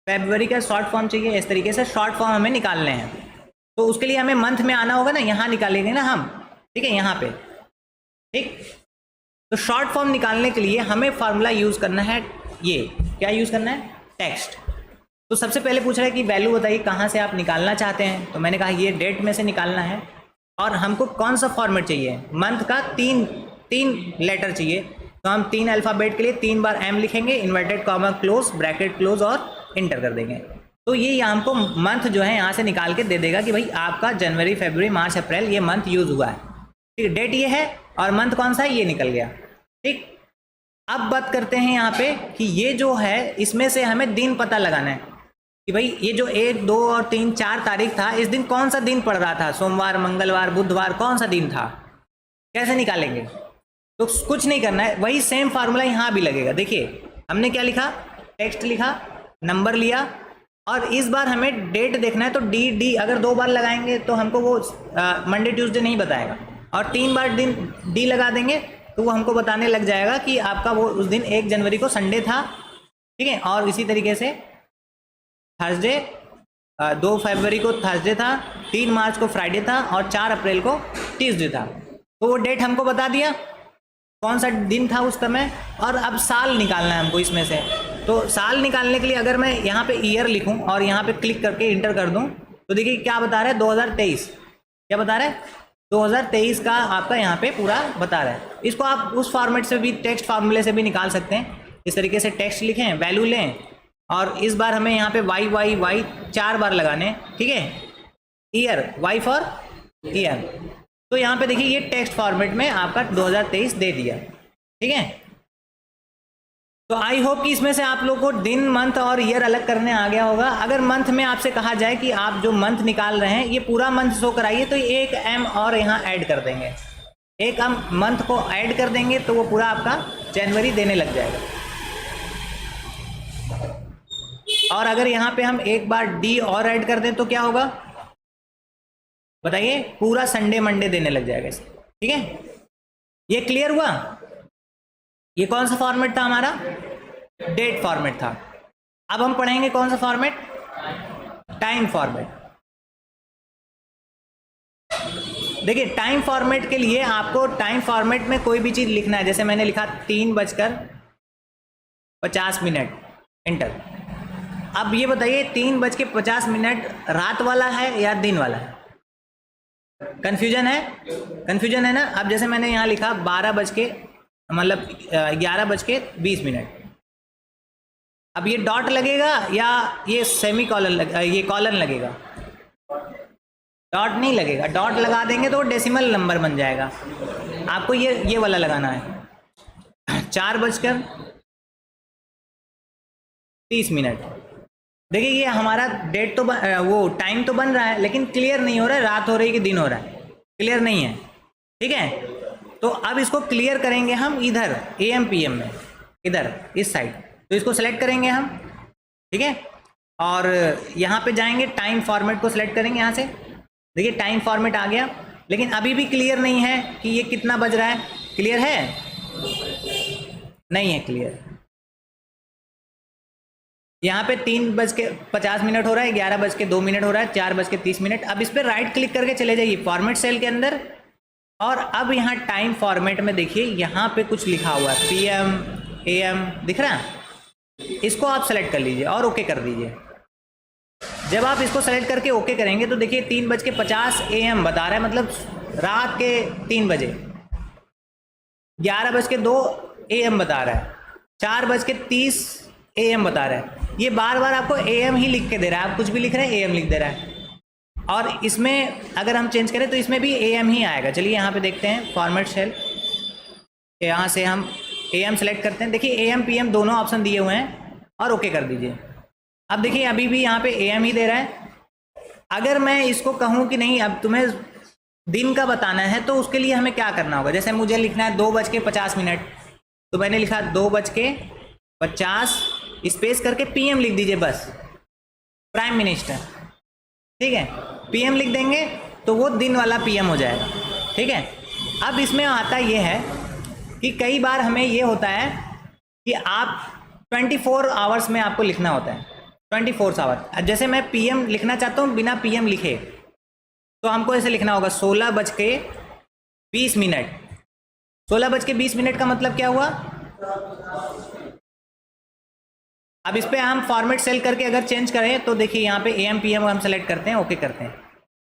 फरवरी का शॉर्ट फॉर्म चाहिए, इस तरीके से शॉर्ट फॉर्म हमें निकालने हैं। तो उसके लिए हमें मंथ में आना होगा ना, यहाँ निकालेंगे ना हम, ठीक है, यहाँ पे, ठीक। तो शॉर्ट फॉर्म निकालने के लिए हमें फार्मूला यूज़ करना है, ये क्या यूज़ करना है, टेक्स्ट। तो सबसे पहले पूछ रहा है कि वैल्यू बताइए कहाँ से आप निकालना चाहते हैं, तो मैंने कहा ये डेट में से निकालना है और हमको कौन सा फॉर्मेट चाहिए, मंथ का तीन लेटर चाहिए, तो हम 3 अल्फ़ाबेट के लिए 3 बार एम लिखेंगे, inverted comma close, bracket close और इंटर कर देंगे। तो ये हमको मंथ जो है यहाँ से निकाल के दे देगा कि भाई आपका जनवरी, फरवरी, मार्च, अप्रैल ये मंथ यूज़ हुआ है, ठीक। डेट ये है और मंथ कौन सा है ये निकल गया, ठीक। अब बात करते हैं यहाँ पे कि ये जो है इसमें से हमें दिन पता लगाना है कि भाई ये जो 1, 2 और 3, 4 तारीख था, इस दिन कौन सा दिन पड़ रहा था, सोमवार, मंगलवार, बुधवार, कौन सा दिन था, कैसे निकालेंगे। तो कुछ नहीं करना है, वही सेम फार्मूला यहाँ भी लगेगा। देखिए हमने क्या लिखा, टेक्स्ट लिखा, नंबर लिया और इस बार हमें डेट देखना है, तो डी अगर 2 बार लगाएंगे तो हमको वो मंडे ट्यूसडे नहीं बताएगा, और 3 बार दिन डी लगा देंगे तो वो हमको बताने लग जाएगा कि आपका वो उस दिन 1 जनवरी को संडे था, ठीक है। और इसी तरीके से थर्सडे, 2 फरवरी को थर्सडे था, 3 मार्च को फ्राइडे था और 4 अप्रैल को ट्यूसडे था। तो वो डेट हमको बता दिया कौन सा दिन था उस समय। और अब साल निकालना है हमको इसमें से, तो साल निकालने के लिए अगर मैं यहाँ पे ईयर लिखूँ और यहाँ पे क्लिक करके इंटर कर दूँ तो देखिए क्या बता रहा है, 2023, क्या बता रहा है, 2023 का आपका यहाँ पे पूरा बता रहा है। इसको आप उस फॉर्मेट से भी, टेक्स्ट फार्मूले से भी निकाल सकते हैं। इस तरीके से टेक्स्ट लिखें, वैल्यू लें और इस बार हमें यहाँ पे वाई वाई वाई 4 बार लगाने, ठीक है, ईयर, वाई फॉर ईयर। तो यहाँ पे देखिए ये टेक्स्ट फॉर्मेट में आपका 2023 दे दिया, ठीक है। तो आई होप कि इसमें से आप लोग को दिन, मंथ और ईयर अलग करने आ गया होगा। अगर मंथ में आपसे कहा जाए कि आप जो मंथ निकाल रहे हैं ये पूरा मंथ शो कराइए, तो 1 एम और यहाँ ऐड कर देंगे, 1 एम मंथ को ऐड कर देंगे तो वो पूरा आपका जनवरी देने लग जाएगा। और अगर यहाँ पे हम एक बार डी और ऐड कर दें तो क्या होगा बताइए, पूरा संडे मंडे देने लग जाएगा इसे, ठीक है। ये क्लियर हुआ। ये कौन सा फॉर्मेट था हमारा, डेट फॉर्मेट था। अब हम पढ़ेंगे कौन सा फॉर्मेट, टाइम फॉर्मेट। देखिए टाइम फॉर्मेट के लिए आपको टाइम फॉर्मेट में कोई भी चीज लिखना है। जैसे मैंने लिखा 3:50 इंटर। अब ये बताइए 3:50 रात वाला है या दिन वाला है, कंफ्यूजन है ना। अब जैसे मैंने यहाँ लिखा 11:20। अब ये डॉट लगेगा या ये सेमी कॉलन ये कॉलन लगेगा, डॉट नहीं लगेगा। डॉट लगा देंगे तो डेसिमल नंबर बन जाएगा। आपको ये वाला लगाना है 4:30। देखिए ये हमारा डेट तो वो टाइम तो बन रहा है लेकिन क्लियर नहीं हो रहा है, रात हो रही है कि दिन हो रहा है, क्लियर नहीं है, ठीक है। तो अब इसको क्लियर करेंगे हम इधर AM PM में, इधर इस साइड, तो इसको सेलेक्ट करेंगे हम, ठीक है, और यहाँ पे जाएंगे, टाइम फॉर्मेट को सिलेक्ट करेंगे यहाँ से। देखिए टाइम फॉर्मेट आ गया, लेकिन अभी भी क्लियर नहीं है कि ये कितना बज रहा है। क्लियर है? नहीं है क्लियर। यहाँ पे 3:50 हो रहा है, 11:02 हो रहा है, 4:30। अब इस पर राइट क्लिक करके चले जाइए फॉर्मेट सेल के अंदर, और अब यहाँ टाइम फॉर्मेट में देखिए यहाँ पे कुछ लिखा हुआ है, PM AM दिख रहा है, इसको आप सेलेक्ट कर लीजिए और ओके कर दीजिए। जब आप इसको सेलेक्ट करके ओके करेंगे तो देखिए 3:50 AM बता रहा है, मतलब रात के 3 बजे। 11:02 AM बता रहा है, 4:30 AM बता रहा है। ये बार बार आपको AM ही लिख के दे रहा है, आप कुछ भी लिख रहे हैं AM लिख दे रहा है। और इसमें अगर हम चेंज करें तो इसमें भी AM ही आएगा। चलिए यहाँ पे देखते हैं फॉर्मेट सेल, यहाँ से हम AM सेलेक्ट करते हैं। देखिए AM PM दोनों ऑप्शन दिए हुए हैं और ओके कर दीजिए। अब देखिए अभी भी यहाँ पे AM ही दे रहा है। अगर मैं इसको कहूँ कि नहीं अब तुम्हें दिन का बताना है तो उसके लिए हमें क्या करना होगा। जैसे मुझे लिखना है 2:50, तो मैंने लिखा 2:50 स्पेस करके PM लिख दीजिए बस, प्राइम मिनिस्टर, ठीक है। PM लिख देंगे तो वो दिन वाला PM हो जाएगा, ठीक है। अब इसमें आता ये है कि कई बार हमें ये होता है कि आप 24 आवर्स में आपको लिखना होता है, 24 आवर। जैसे मैं PM लिखना चाहता हूँ बिना PM लिखे, तो हमको ऐसे लिखना होगा 16:20। 16:20 का मतलब क्या हुआ। अब इस पर हम फॉर्मेट सेल करके अगर चेंज करें तो देखिए यहाँ पे AM PM हम सेलेक्ट करते हैं, ओके करते हैं।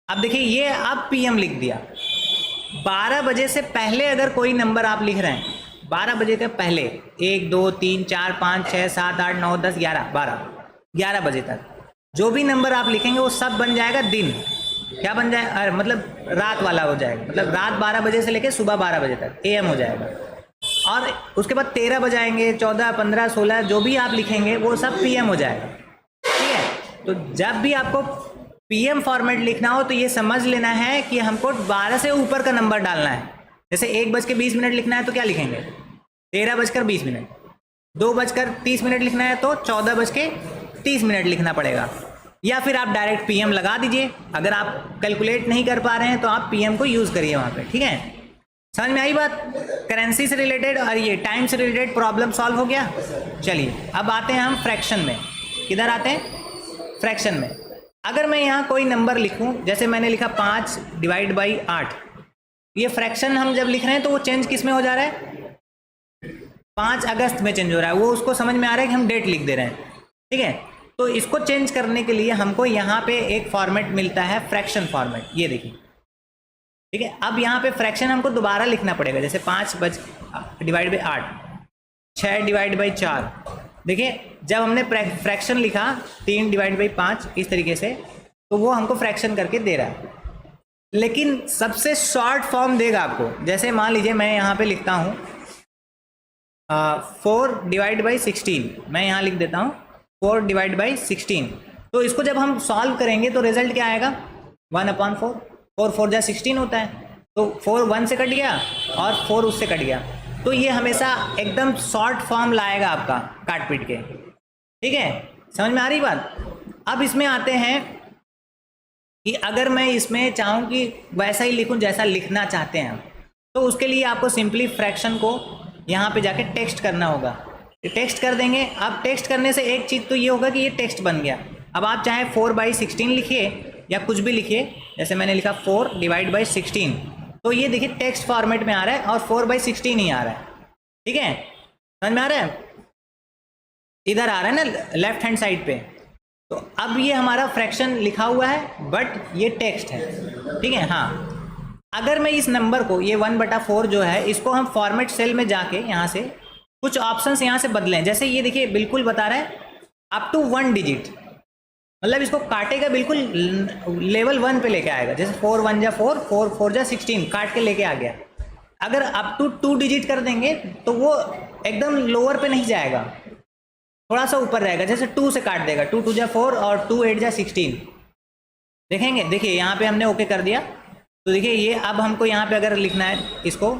अब देखिए ये अब PM लिख दिया। 12 बजे से पहले अगर कोई नंबर आप लिख रहे हैं, 12 बजे के पहले 1 2 3 4 5 6 7 8 9 10 11 12 11 बजे तक जो भी नंबर आप लिखेंगे वो सब बन जाएगा दिन। क्या बन जाए, मतलब रात वाला हो जाएगा, मतलब रात 12 बजे से लेकर सुबह 12 बजे तक AM हो जाएगा। और उसके बाद 13 बजाएंगे, 14 15 16 जो भी आप लिखेंगे वो सब PM हो जाएगा, ठीक है। तो जब भी आपको PM फॉर्मेट लिखना हो तो ये समझ लेना है कि हमको 12 से ऊपर का नंबर डालना है। जैसे 1:20 लिखना है तो क्या लिखेंगे 13:20, 2:30 लिखना है तो 14:30 लिखना पड़ेगा, या फिर आप डायरेक्ट PM लगा दीजिए। अगर आप कैलकुलेट नहीं कर पा रहे हैं तो आप PM को यूज़ करिए वहाँ पे, ठीक है। समझ में आई बात। करेंसी से रिलेटेड और ये टाइम से रिलेटेड प्रॉब्लम सॉल्व हो गया। चलिए अब आते हैं हम फ्रैक्शन में। किधर आते हैं, फ्रैक्शन में। अगर मैं यहाँ कोई नंबर लिखूँ, जैसे मैंने लिखा 5/8, ये फ्रैक्शन हम जब लिख रहे हैं तो वो चेंज किस में हो जा रहा है, 5 अगस्त में चेंज हो रहा है। वो उसको समझ में आ रहा है कि हम डेट लिख दे रहे हैं, ठीक है। तो इसको चेंज करने के लिए हमको यहाँ पे एक फॉर्मेट मिलता है, फ्रैक्शन फॉर्मेट, ये देखिए, ठीक है। अब यहाँ पे फ्रैक्शन हमको दोबारा लिखना पड़ेगा। जैसे 5/8, 6/4। देखिए जब हमने फ्रैक्शन लिखा 3/5 इस तरीके से, तो वो हमको फ्रैक्शन करके दे रहा है। लेकिन सबसे शॉर्ट फॉर्म देगा आपको। जैसे मान लीजिए मैं यहाँ पे लिखता हूँ 4/16, मैं यहाँ लिख देता हूँ 4/16। तो इसको जब हम सॉल्व करेंगे तो रिजल्ट क्या आएगा, 1/4। 4 4 जा 16 होता है, तो 4 1 से कट गया और 4 उससे कट गया। तो ये हमेशा एकदम शॉर्ट फॉर्म लाएगा आपका काट पीट के, ठीक है। समझ में आ रही बात। अब इसमें आते हैं कि अगर मैं इसमें चाहूँ कि वैसा ही लिखूँ जैसा लिखना चाहते हैं, तो उसके लिए आपको सिंपली फ्रैक्शन को यहाँ पे जाके टेक्स्ट करना होगा। टेक्स्ट कर देंगे। अब टेक्स्ट करने से एक चीज़ तो ये होगा कि ये टेक्स्ट बन गया। अब आप चाहे 4/16 लिखिए या कुछ भी लिखिए, जैसे मैंने लिखा 4/16, तो ये देखिए टेक्स्ट फॉर्मेट में आ रहा है और 4/16 ही आ रहा है, ठीक है। समझ में आ रहा है, इधर आ रहा है ना लेफ्ट हैंड साइड पे। तो अब ये हमारा फ्रैक्शन लिखा हुआ है बट ये टेक्स्ट है, ठीक है। हाँ, अगर मैं इस नंबर को, ये 1/4 जो है, इसको हम फॉर्मेट सेल में जाके यहाँ से कुछ ऑप्शंस यहाँ से बदलें। जैसे ये देखिए बिल्कुल बता रहा है अप टू 1 डिजिट, मतलब इसको काटेगा बिल्कुल लेवल 1 पे लेके आएगा। जैसे 4 1 जा 4, 4 4 जा 16 काट के लेके आ गया। अगर अप टू 2 डिजिट कर देंगे तो वो एकदम लोअर पे नहीं जाएगा, थोड़ा सा ऊपर रहेगा। जैसे 2 से काट देगा, 2 2 जा 4 और 2 8 जा 16। देखेंगे, देखिए यहाँ पे हमने ओके कर दिया। तो देखिए ये अब हमको यहाँ पे अगर लिखना है इसको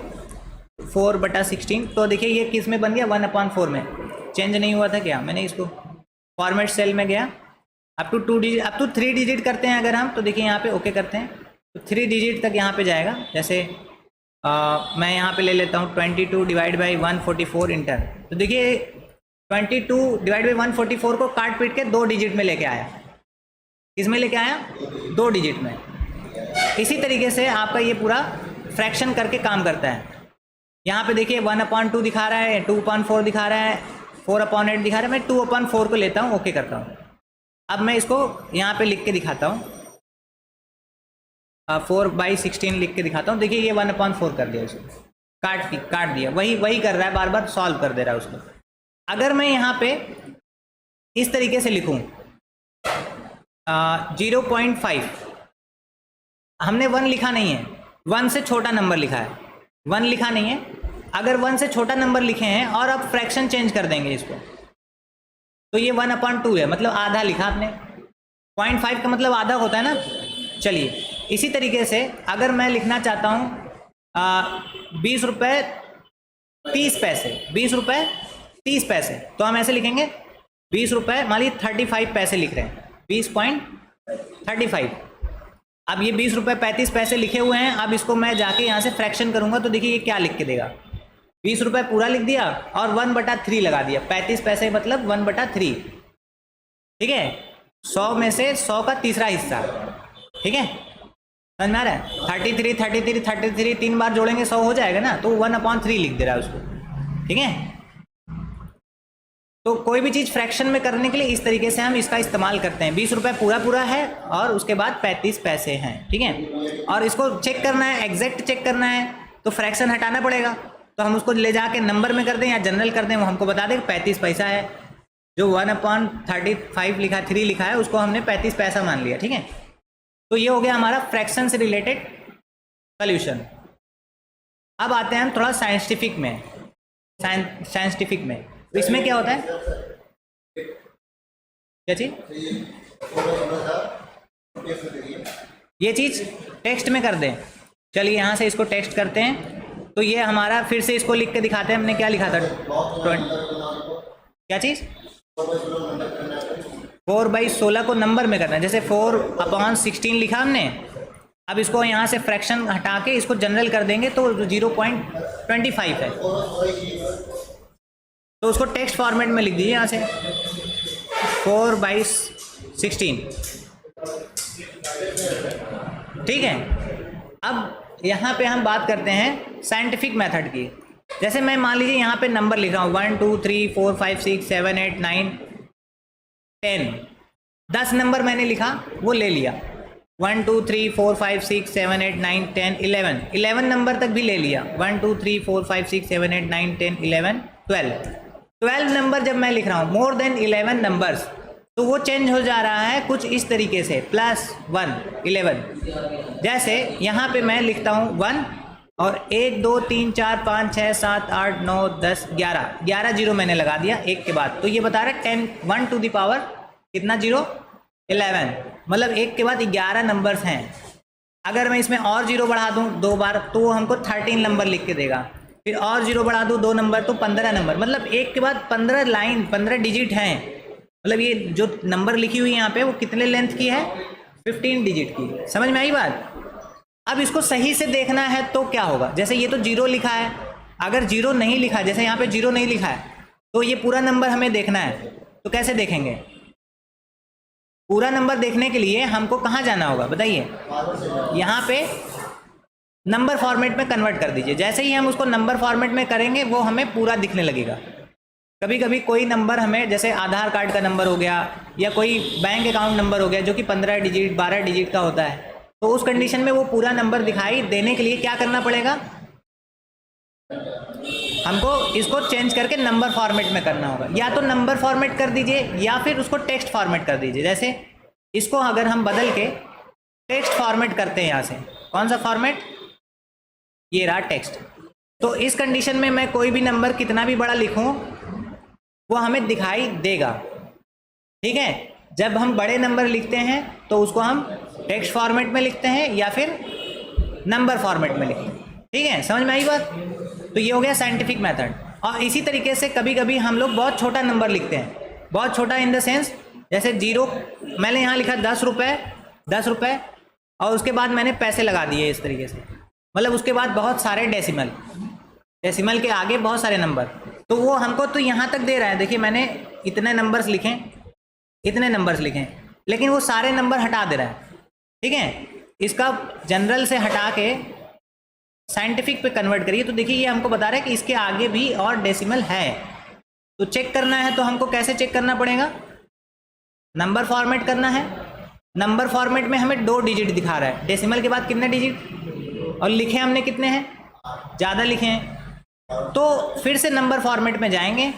4/16, तो देखिए ये किस में बन गया, 1/4 में। चेंज नहीं हुआ था क्या? मैंने इसको फॉर्मेट सेल में गया, अप टू 3 डिजिट करते हैं अगर हम, तो देखिए यहाँ पे ओके करते हैं तो 3 डिजिट तक यहाँ पे जाएगा। जैसे मैं यहाँ पे ले लेता हूँ 22 डिवाइड बाई 144 इंटर, तो देखिए 22 डिवाइड बाई 144 को काट पीट के 2 डिजिट में लेके आया। किसमें लेके आया? 2 डिजिट में। इसी तरीके से आपका ये पूरा फ्रैक्शन करके काम करता है। यहाँ पे देखिए 1/2 दिखा रहा है, 2/4 दिखा रहा है, 4/8 दिखा रहा है। मैं 2/4 को लेता हूँ, ओके करता हूँ। अब मैं इसको यहाँ पे लिख के दिखाता हूँ, 4/16 लिख के दिखाता हूँ। देखिए ये 1/4 कर दिया, इसको काट दिया। वही कर रहा है, बार बार सॉल्व कर दे रहा है उसको। अगर मैं यहाँ पे इस तरीके से लिखूँ 0.5, हमने 1 लिखा नहीं है, 1 से छोटा नंबर लिखा है, 1 लिखा नहीं है। अगर 1 से छोटा नंबर लिखे हैं और अब फ्रैक्शन चेंज कर देंगे इसको, तो ये 1/2 है, मतलब आधा लिखा आपने। 0.5 का मतलब आधा होता है ना। चलिए इसी तरीके से अगर मैं लिखना चाहता हूँ 20 रुपये 30 पैसे, 20 रुपये 30 पैसे, तो हम ऐसे लिखेंगे 20 रुपये, मान लीजिए 35 पैसे लिख रहे हैं, 20.35। अब ये 20 रुपये 35 पैसे लिखे हुए हैं। अब इसको मैं जाके यहाँ से फ्रैक्शन करूँगा तो देखिए ये क्या लिख के देगा, 20 रुपये पूरा लिख दिया और 1/3 लगा दिया। 35 पैसे मतलब 1/3, ठीक है। 100 में से 100 का तीसरा हिस्सा, ठीक है, समझ में आ रहा है। 33 3 बार जोड़ेंगे 100 हो जाएगा ना, तो 1/3 लिख दे रहा है उसको, ठीक है। तो कोई भी चीज़ फ्रैक्शन में करने के लिए इस तरीके से हम इसका इस्तेमाल करते हैं। 20 रुपये पूरा है और उसके बाद 35 पैसे हैं, ठीक है। और इसको चेक करना है, एग्जैक्ट चेक करना है, तो फ्रैक्शन हटाना पड़ेगा। तो हम उसको ले जाके नंबर में कर दें या जनरल कर दें, वो हमको बता दें 35 पैसा है। जो 1/35 लिखा 3 लिखा है उसको हमने 35 पैसा मान लिया, ठीक है। तो ये हो गया हमारा फ्रैक्शन से रिलेटेड सोल्यूशन। अब आते हैं हम थोड़ा साइंटिफिक में। तो इसमें क्या होता है, क्या चीज, ये चीज टेक्स्ट में कर दें। चलिए यहाँ से इसको टेक्स्ट करते हैं। तो ये हमारा, फिर से इसको लिख के दिखाते हैं। हमने क्या लिखा था, क्या चीज, 4/16 को नंबर में करना है। जैसे 4/16 लिखा हमने। अब इसको यहाँ से फ्रैक्शन हटा के इसको जनरल कर देंगे तो 0.25 है। तो उसको टेक्स्ट फॉर्मेट में लिख दीजिए यहाँ से 4/16, ठीक है। अब यहाँ पे हम बात करते हैं साइंटिफिक मेथड की। जैसे मैं मान लीजिए यहाँ पे नंबर लिख रहा हूँ 1 2 3 4 5 6 7 8 9 10, 10 नंबर मैंने लिखा, वो ले लिया। 1 2 3 4 5 6 7 8 9 10 11 नंबर तक भी ले लिया। 1 2 3 4 5 6 7 8 9 10 11 12 नंबर जब मैं लिख रहा हूँ, मोर देन 11 नंबर्स, तो वो चेंज हो जा रहा है कुछ इस तरीके से, +1 11। जैसे यहाँ पे मैं लिखता हूँ 1 और 1 2 3 4 5 6 7 8 9 10 11 जीरो मैंने लगा दिया एक के बाद। तो ये बता रहा है 10 1 टू द पावर कितना जीरो, 11, मतलब एक के बाद 11 नंबर्स हैं। अगर मैं इसमें और जीरो बढ़ा दूँ 2 बार तो वो हमको 13 नंबर लिख के देगा। फिर और जीरो बढ़ा दूँ 2 नंबर तो 15 नंबर, मतलब एक के बाद 15 लाइन 15 डिजिट हैं। मतलब ये जो नंबर लिखी हुई है यहाँ पे वो कितने लेंथ की है, 15 डिजिट की। समझ में आई बात। अब इसको सही से देखना है तो क्या होगा, जैसे ये तो जीरो लिखा है, अगर जीरो नहीं लिखा है, जैसे यहाँ पे जीरो नहीं लिखा है, तो ये पूरा नंबर हमें देखना है। तो कैसे देखेंगे, पूरा नंबर देखने के लिए हमको कहाँ जाना होगा बताइए, यहाँ पे नंबर फॉर्मेट में कन्वर्ट कर दीजिए। जैसे ही हम उसको नंबर फॉर्मेट में करेंगे वो हमें पूरा दिखने लगेगा। कभी कभी कोई नंबर हमें, जैसे आधार कार्ड का नंबर हो गया या कोई बैंक अकाउंट नंबर हो गया जो कि 15 डिजिट 12 डिजिट का होता है, तो उस कंडीशन में वो पूरा नंबर दिखाई देने के लिए क्या करना पड़ेगा, हमको इसको चेंज करके नंबर फॉर्मेट में करना होगा। या तो नंबर फॉर्मेट कर दीजिए या फिर उसको टेक्स्ट फॉर्मेट कर दीजिए। जैसे इसको अगर हम बदल के टेक्स्ट फॉर्मेट करते हैं, यहाँ से कौन सा फॉर्मेट, ये रहा टेक्स्ट। तो इस कंडीशन में मैं कोई भी नंबर कितना भी बड़ा लिखूं वो हमें दिखाई देगा, ठीक है। जब हम बड़े नंबर लिखते हैं तो उसको हम टेक्स्ट फॉर्मेट में लिखते हैं या फिर नंबर फॉर्मेट में लिखते हैं, ठीक है। समझ में आई बात। तो ये हो गया साइंटिफिक मेथड। और इसी तरीके से कभी कभी हम लोग बहुत छोटा नंबर लिखते हैं, बहुत छोटा इन द सेंस जैसे 0, मैंने यहाँ लिखा 10 रुपये और उसके बाद मैंने पैसे लगा दिए इस तरीके से, मतलब उसके बाद बहुत सारे डेसिमल के आगे बहुत सारे नंबर, तो वो हमको तो यहाँ तक दे रहा है। देखिए मैंने इतने नंबर्स लिखे, लेकिन वो सारे नंबर हटा दे रहा है। ठीक है, इसका जनरल से हटा के साइंटिफिक पे कन्वर्ट करिए तो देखिए ये हमको बता रहा है कि इसके आगे भी और डेसिमल है। तो चेक करना है तो हमको कैसे चेक करना पड़ेगा, नंबर फॉर्मेट करना है। नंबर फॉर्मेट में हमें 2 डिजिट दिखा रहा है, डेसिमल के बाद कितने डिजिट, और लिखे हमने कितने हैं, ज़्यादा लिखे हैं। तो फिर से नंबर फॉर्मेट में जाएंगे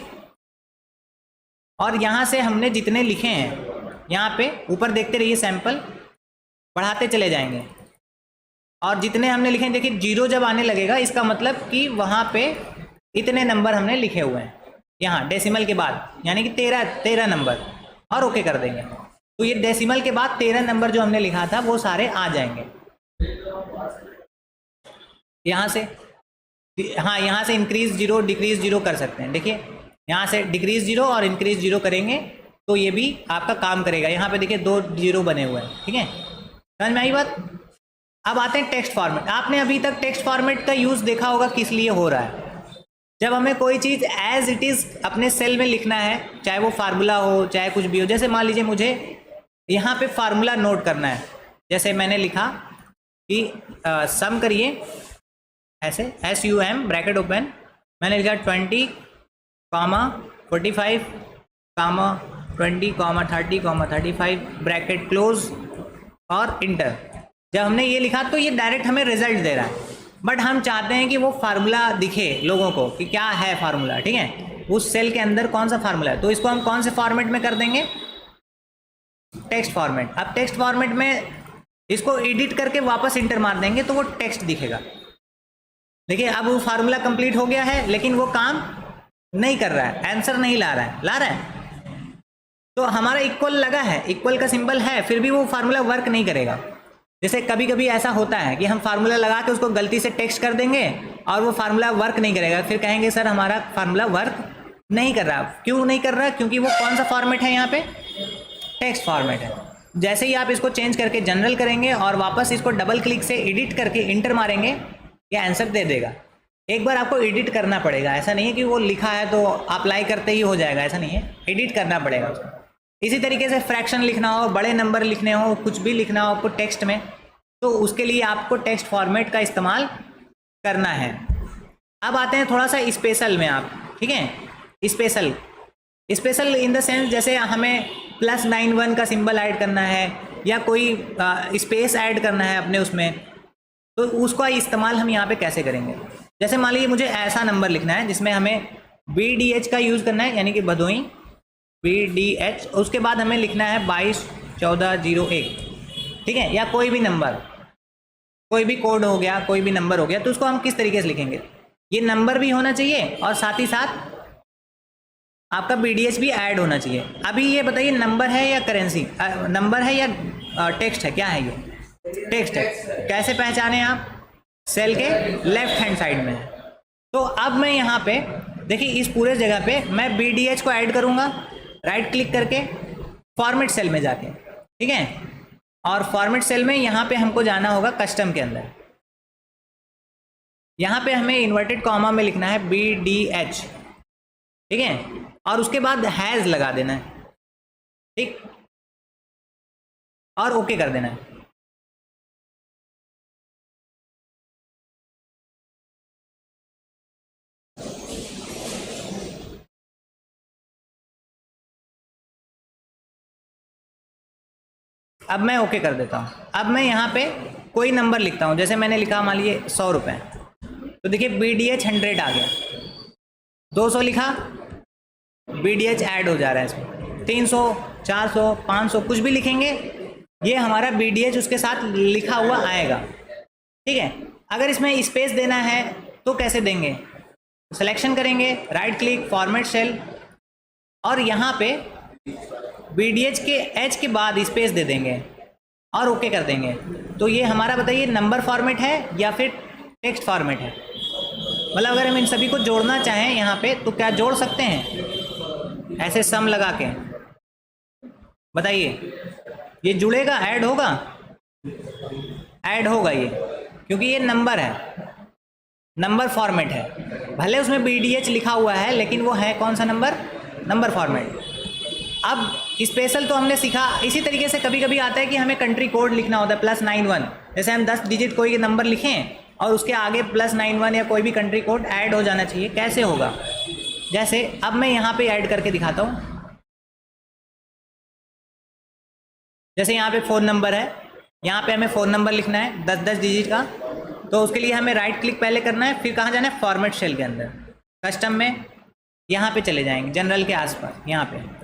और यहाँ से हमने जितने लिखे हैं यहाँ पे ऊपर देखते रहिए, सैंपल बढ़ाते चले जाएंगे और जितने हमने लिखे हैं देखिए 0 जब आने लगेगा इसका मतलब कि वहाँ पे इतने नंबर हमने लिखे हुए हैं यहाँ डेसिमल के बाद, यानी कि 13 नंबर, और ओके कर देंगे। तो ये डेसिमल के बाद 13 नंबर जो हमने लिखा था वो सारे आ जाएंगे यहाँ से। हाँ, यहाँ से इंक्रीज 0 डिक्रीज 0 कर सकते हैं। देखिए यहाँ से डिक्रीज 0 और इंक्रीज 0 करेंगे तो ये भी आपका काम करेगा। यहाँ पे देखिए 2 0 बने हुए हैं। ठीक है, समझ में आई बात। अब आते हैं टेक्स्ट फॉर्मेट। आपने अभी तक टेक्स्ट फॉर्मेट का यूज़ देखा होगा किस लिए हो रहा है, जब हमें कोई चीज़ एज इट इज़ अपने सेल में लिखना है, चाहे वो फार्मूला हो चाहे कुछ भी हो। जैसे मान लीजिए मुझे यहाँ पे फार्मूला नोट करना है, जैसे मैंने लिखा कि सम करिए ऐसे SUM ब्रैकेट ओपन, मैंने लिखा 20, 45, 20, 30, 35 ब्रैकेट क्लोज और इंटर। जब हमने ये लिखा तो ये डायरेक्ट हमें रिजल्ट दे रहा है, बट हम चाहते हैं कि वो फार्मूला दिखे लोगों को कि क्या है फार्मूला। ठीक है, उस सेल के अंदर कौन सा फार्मूला है, तो इसको हम कौन से फॉर्मेट में कर देंगे, टेक्स्ट फॉर्मेट। अब टेक्स्ट फॉर्मेट में इसको एडिट करके वापस इंटर मार देंगे तो वो टेक्स्ट दिखेगा। देखिए अब वो फार्मूला कंप्लीट हो गया है लेकिन वो काम नहीं कर रहा है, आंसर नहीं ला रहा है। तो हमारा इक्वल लगा है, इक्वल का सिंबल है, फिर भी वो फार्मूला वर्क नहीं करेगा। जैसे कभी कभी ऐसा होता है कि हम फार्मूला लगा के उसको गलती से टेक्स्ट कर देंगे और वो फार्मूला वर्क नहीं करेगा, फिर कहेंगे सर हमारा फार्मूला वर्क नहीं कर रहा। क्यों नहीं कर रहा, क्योंकि वो कौन सा फॉर्मेट है, यहाँ पे टेक्स्ट फॉर्मेट है। जैसे ही आप इसको चेंज करके जनरल करेंगे और वापस इसको डबल क्लिक से एडिट करके इंटर मारेंगे, ये आंसर दे देगा। एक बार आपको एडिट करना पड़ेगा, ऐसा नहीं है कि वो लिखा है तो अप्लाई करते ही हो जाएगा, ऐसा नहीं है, एडिट करना पड़ेगा उसको। इसी तरीके से फ्रैक्शन लिखना हो, बड़े नंबर लिखने हो, कुछ भी लिखना हो आपको टेक्स्ट में, तो उसके लिए आपको टेक्स्ट फॉर्मेट का इस्तेमाल करना है। अब आते हैं थोड़ा सा स्पेशल में आप। ठीक है, स्पेशल इन द सेंस जैसे हमें +91 का सिंबल ऐड करना है या कोई स्पेस ऐड करना है अपने उसमें, तो उसका इस्तेमाल हम यहाँ पे कैसे करेंगे। जैसे मान लीजिए मुझे ऐसा नंबर लिखना है जिसमें हमें BDH का यूज़ करना है, यानी कि भदोई BDH, उसके बाद हमें लिखना है 221401। ठीक है, या कोई भी नंबर, कोई भी कोड हो गया, कोई भी नंबर हो गया, तो उसको हम किस तरीके से लिखेंगे, ये नंबर भी होना चाहिए और साथ ही साथ आपका BDH भी ऐड होना चाहिए। अभी ये बताइए नंबर है या करेंसी, नंबर है या टेक्स्ट है, क्या है ये, टेक्स्ट है। कैसे पहचाने आप, सेल के लेफ्ट हैंड साइड में। तो अब मैं यहाँ पे देखिए इस पूरे जगह पे मैं BDH को ऐड करूँगा, राइट क्लिक करके फॉर्मेट सेल में जाके। ठीक है, और फॉर्मेट सेल में यहाँ पे हमको जाना होगा कस्टम के अंदर, यहाँ पे हमें इन्वर्टेड कॉमा में लिखना है BDH। ठीक है, और उसके बाद हैज़ लगा देना है, ठीक, और ओके कर देना है। अब मैं ओके कर देता हूँ। अब मैं यहाँ पे कोई नंबर लिखता हूँ, जैसे मैंने लिखा मान लीजिए 100 रुपये, तो देखिए BDH 100 आ गया। 200 लिखा, BDH ऐड हो जा रहा है इसमें। 300, 400, 500 कुछ भी लिखेंगे, ये हमारा BDH उसके साथ लिखा हुआ आएगा। ठीक है, अगर इसमें स्पेस देना है तो कैसे देंगे, सिलेक्शन करेंगे, राइट क्लिक, फॉर्मेट सेल, और यहाँ पे BDH के H के बाद स्पेस दे देंगे और ओके कर देंगे। तो ये हमारा बताइए नंबर फॉर्मेट है या फिर टेक्स्ट फॉर्मेट है, मतलब अगर हम इन सभी को जोड़ना चाहें यहाँ पे तो क्या जोड़ सकते हैं ऐसे सम लगा के? बताइए, ये जुड़ेगा, ऐड होगा? ऐड होगा ये, क्योंकि ये नंबर है, नंबर फॉर्मेट है। भले उसमें BDH लिखा हुआ है लेकिन वो है कौन सा नंबर? Number format. अब स्पेशल तो हमने सीखा। इसी तरीके से कभी कभी आता है कि हमें कंट्री कोड लिखना होता है +91। जैसे हम 10 डिजिट कोई नंबर लिखें और उसके आगे +91 या कोई भी कंट्री कोड ऐड हो जाना चाहिए। कैसे होगा? जैसे अब मैं यहाँ पे ऐड करके दिखाता हूँ। जैसे यहाँ पे फ़ोन नंबर है, यहाँ पे हमें फ़ोन नंबर लिखना है 10-10 डिजिट का। तो उसके लिए हमें राइट क्लिक पहले करना है, फिर कहाँ जाना है? फॉर्मेट सेल के अंदर, कस्टम में यहाँ पे चले जाएंगे, जनरल के आसपास। यहाँ पे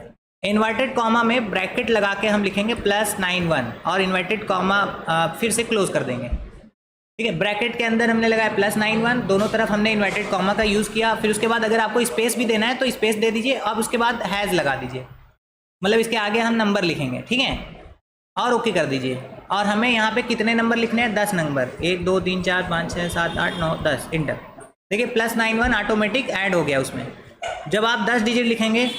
इन्वर्टेड कॉमा में ब्रैकेट लगा के हम लिखेंगे +91 और इन्वर्टेड कॉमा फिर से क्लोज कर देंगे। ठीक है, ब्रैकेट के अंदर हमने लगाया +91, दोनों तरफ हमने इन्वर्टेड कॉमा का यूज़ किया। फिर उसके बाद अगर आपको स्पेस भी देना है तो स्पेस दे दीजिए, अब उसके बाद हैज़ लगा दीजिए, मतलब इसके आगे हम नंबर लिखेंगे। ठीक है, और ओके कर दीजिए। और हमें यहाँ पे कितने नंबर लिखने हैं? 10 नंबर, 1 2 3 4 5 6 7 8 9 10, इंटर। देखिए +91 ऑटोमेटिक ऐड हो गया उसमें। जब आप 10 डिजिट लिखेंगे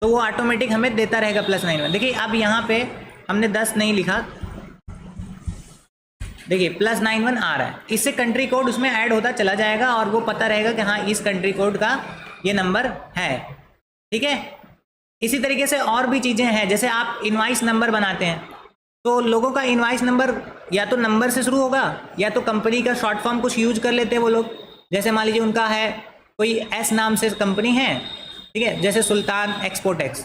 तो वो ऑटोमेटिक हमें देता रहेगा +91। देखिए अब यहाँ पे हमने 10 नहीं लिखा, देखिए +91 आ रहा है। इससे कंट्री कोड उसमें ऐड होता चला जाएगा और वो पता रहेगा कि हाँ इस कंट्री कोड का ये नंबर है। ठीक है, इसी तरीके से और भी चीज़ें हैं। जैसे आप इनवाइस नंबर बनाते हैं तो लोगों का इनवाइस नंबर या तो नंबर से शुरू होगा या तो कंपनी का शॉर्ट फॉर्म कुछ यूज कर लेते हैं वो लोग। जैसे मान लीजिए उनका है कोई S नाम से कंपनी है, ठीक है, जैसे सुल्तान एक्सपोर्टेक्स,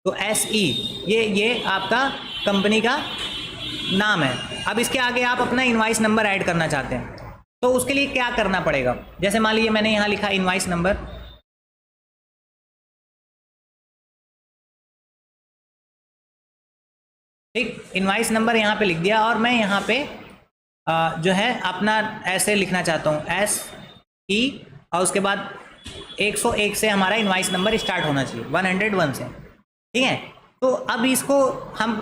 तो SE ये आपका कंपनी का नाम है। अब इसके आगे आप अपना इनवाइस नंबर ऐड करना चाहते हैं तो उसके लिए क्या करना पड़ेगा? जैसे मान लीजिए मैंने यहाँ लिखा इनवाइस नंबर, ठीक, इनवाइस नंबर यहाँ पे लिख दिया और मैं यहाँ पे जो है अपना ऐसे लिखना चाहता हूँ SE और उसके बाद 101 से हमारा इनवाइस नंबर स्टार्ट होना चाहिए, 101 से। ठीक है, तो अब इसको हम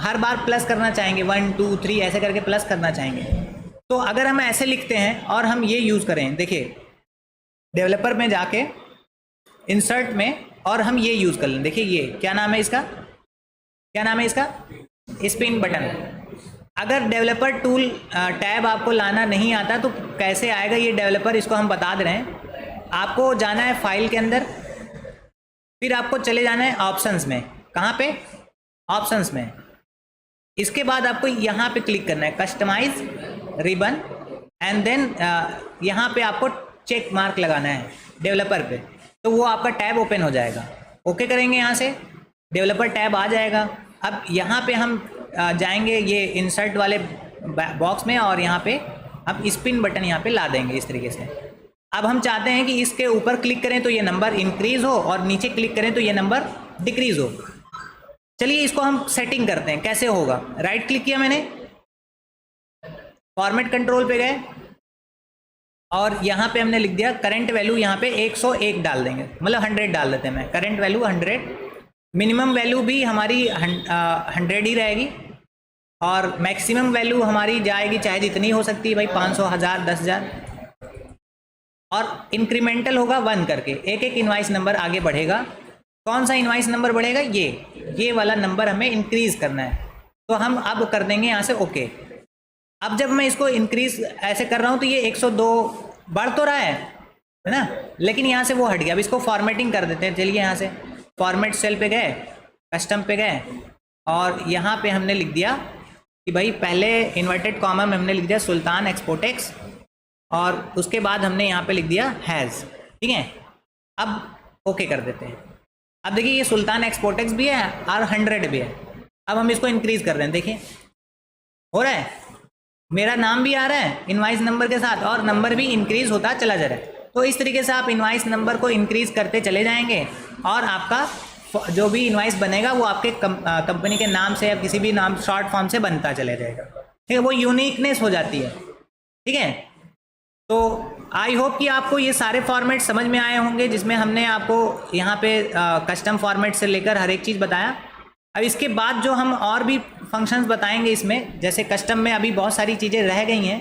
हर बार प्लस करना चाहेंगे, 1 2 3 ऐसे करके प्लस करना चाहेंगे। तो अगर हम ऐसे लिखते हैं और हम ये यूज़ करें, देखिए डेवलपर में जाके इंसर्ट में और हम ये यूज़ कर लें। देखिए ये क्या नाम है इसका? क्या नाम है इसका? Spin button. अगर डेवलपर टूल टैब आपको लाना नहीं आता तो कैसे आएगा ये डेवलपर, इसको हम बता दे रहे हैं। आपको जाना है फाइल के अंदर, फिर आपको चले जाना है ऑप्शंस में। कहाँ पे? ऑप्शंस में। इसके बाद आपको यहाँ पे क्लिक करना है कस्टमाइज रिबन एंड देन यहाँ पे आपको चेक मार्क लगाना है डेवलपर पे, तो वो आपका टैब ओपन हो जाएगा। ओके करेंगे यहाँ से, डेवलपर टैब आ जाएगा। अब यहाँ पे हम जाएंगे ये इंसर्ट वाले बॉक्स में और यहाँ पे अब स्पिन बटन यहाँ पे ला देंगे इस तरीके से। अब हम चाहते हैं कि इसके ऊपर क्लिक करें तो ये नंबर इंक्रीज हो और नीचे क्लिक करें तो ये नंबर डिक्रीज हो। चलिए इसको हम सेटिंग करते हैं, कैसे होगा? राइट क्लिक किया मैंने, फॉर्मेट कंट्रोल पे गए और यहाँ पे हमने लिख दिया करंट वैल्यू, यहाँ पे 101 डाल देंगे, मतलब 100 डाल देते हैं। मैं करंट वैल्यू 100, मिनिमम वैल्यू भी हमारी 100 ही रहेगी और मैक्सिमम वैल्यू हमारी जाएगी चाहे जितनी हो सकती है भाई, 500, 1000, 10,000। और इंक्रीमेंटल होगा 1 करके, एक एक इनवाइस नंबर आगे बढ़ेगा। कौन सा इनवाइस नंबर बढ़ेगा? ये वाला नंबर हमें इंक्रीज करना है, तो हम अब कर देंगे यहाँ से ओके। अब जब मैं इसको इंक्रीज ऐसे कर रहा हूँ तो ये 102 बढ़ तो रहा है ना, लेकिन यहाँ से वो हट गया। अब इसको फॉर्मेटिंग कर देते हैं। चलिए यहाँ से फॉर्मेट सेल पे गए, कस्टम पे गए और यहाँ पे हमने लिख दिया कि भाई पहले इन्वर्टेड कॉमा में हमने लिख दिया सुल्तान एक्सपोर्टेक्स और उसके बाद हमने यहाँ पे लिख दिया हैज़। ठीक है, अब ओके कर देते हैं। अब देखिए ये सुल्तान एक्सपोर्टेक्स भी है और 100 भी है। अब हम इसको इंक्रीज कर रहे हैं, देखिए हो रहा है, मेरा नाम भी आ रहा है इनवाइस नंबर के साथ और नंबर भी इंक्रीज होता चला जा रहा है। तो इस तरीके से आप इनवाइस नंबर को इंक्रीज करते चले जाएंगे और आपका जो भी इनवाइस बनेगा वो आपके कंपनी के नाम से या किसी भी नाम शॉर्ट फॉर्म से बनता चले जाएगा। ठीक है, वो यूनिकनेस हो जाती है। ठीक है, तो आई होप कि आपको ये सारे फॉर्मेट समझ में आए होंगे जिसमें हमने आपको यहाँ पे कस्टम फॉर्मेट से लेकर हर एक चीज़ बताया। अब इसके बाद जो हम और भी फंक्शंस बताएंगे इसमें, जैसे कस्टम में अभी बहुत सारी चीज़ें रह गई हैं,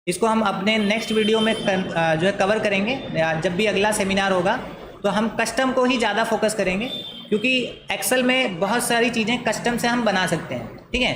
इसको हम अपने नेक्स्ट वीडियो में जो है कवर करेंगे। जब भी अगला सेमिनार होगा तो हम कस्टम को ही ज़्यादा फोकस करेंगे, क्योंकि एक्सेल में बहुत सारी चीज़ें कस्टम से हम बना सकते हैं, ठीक है।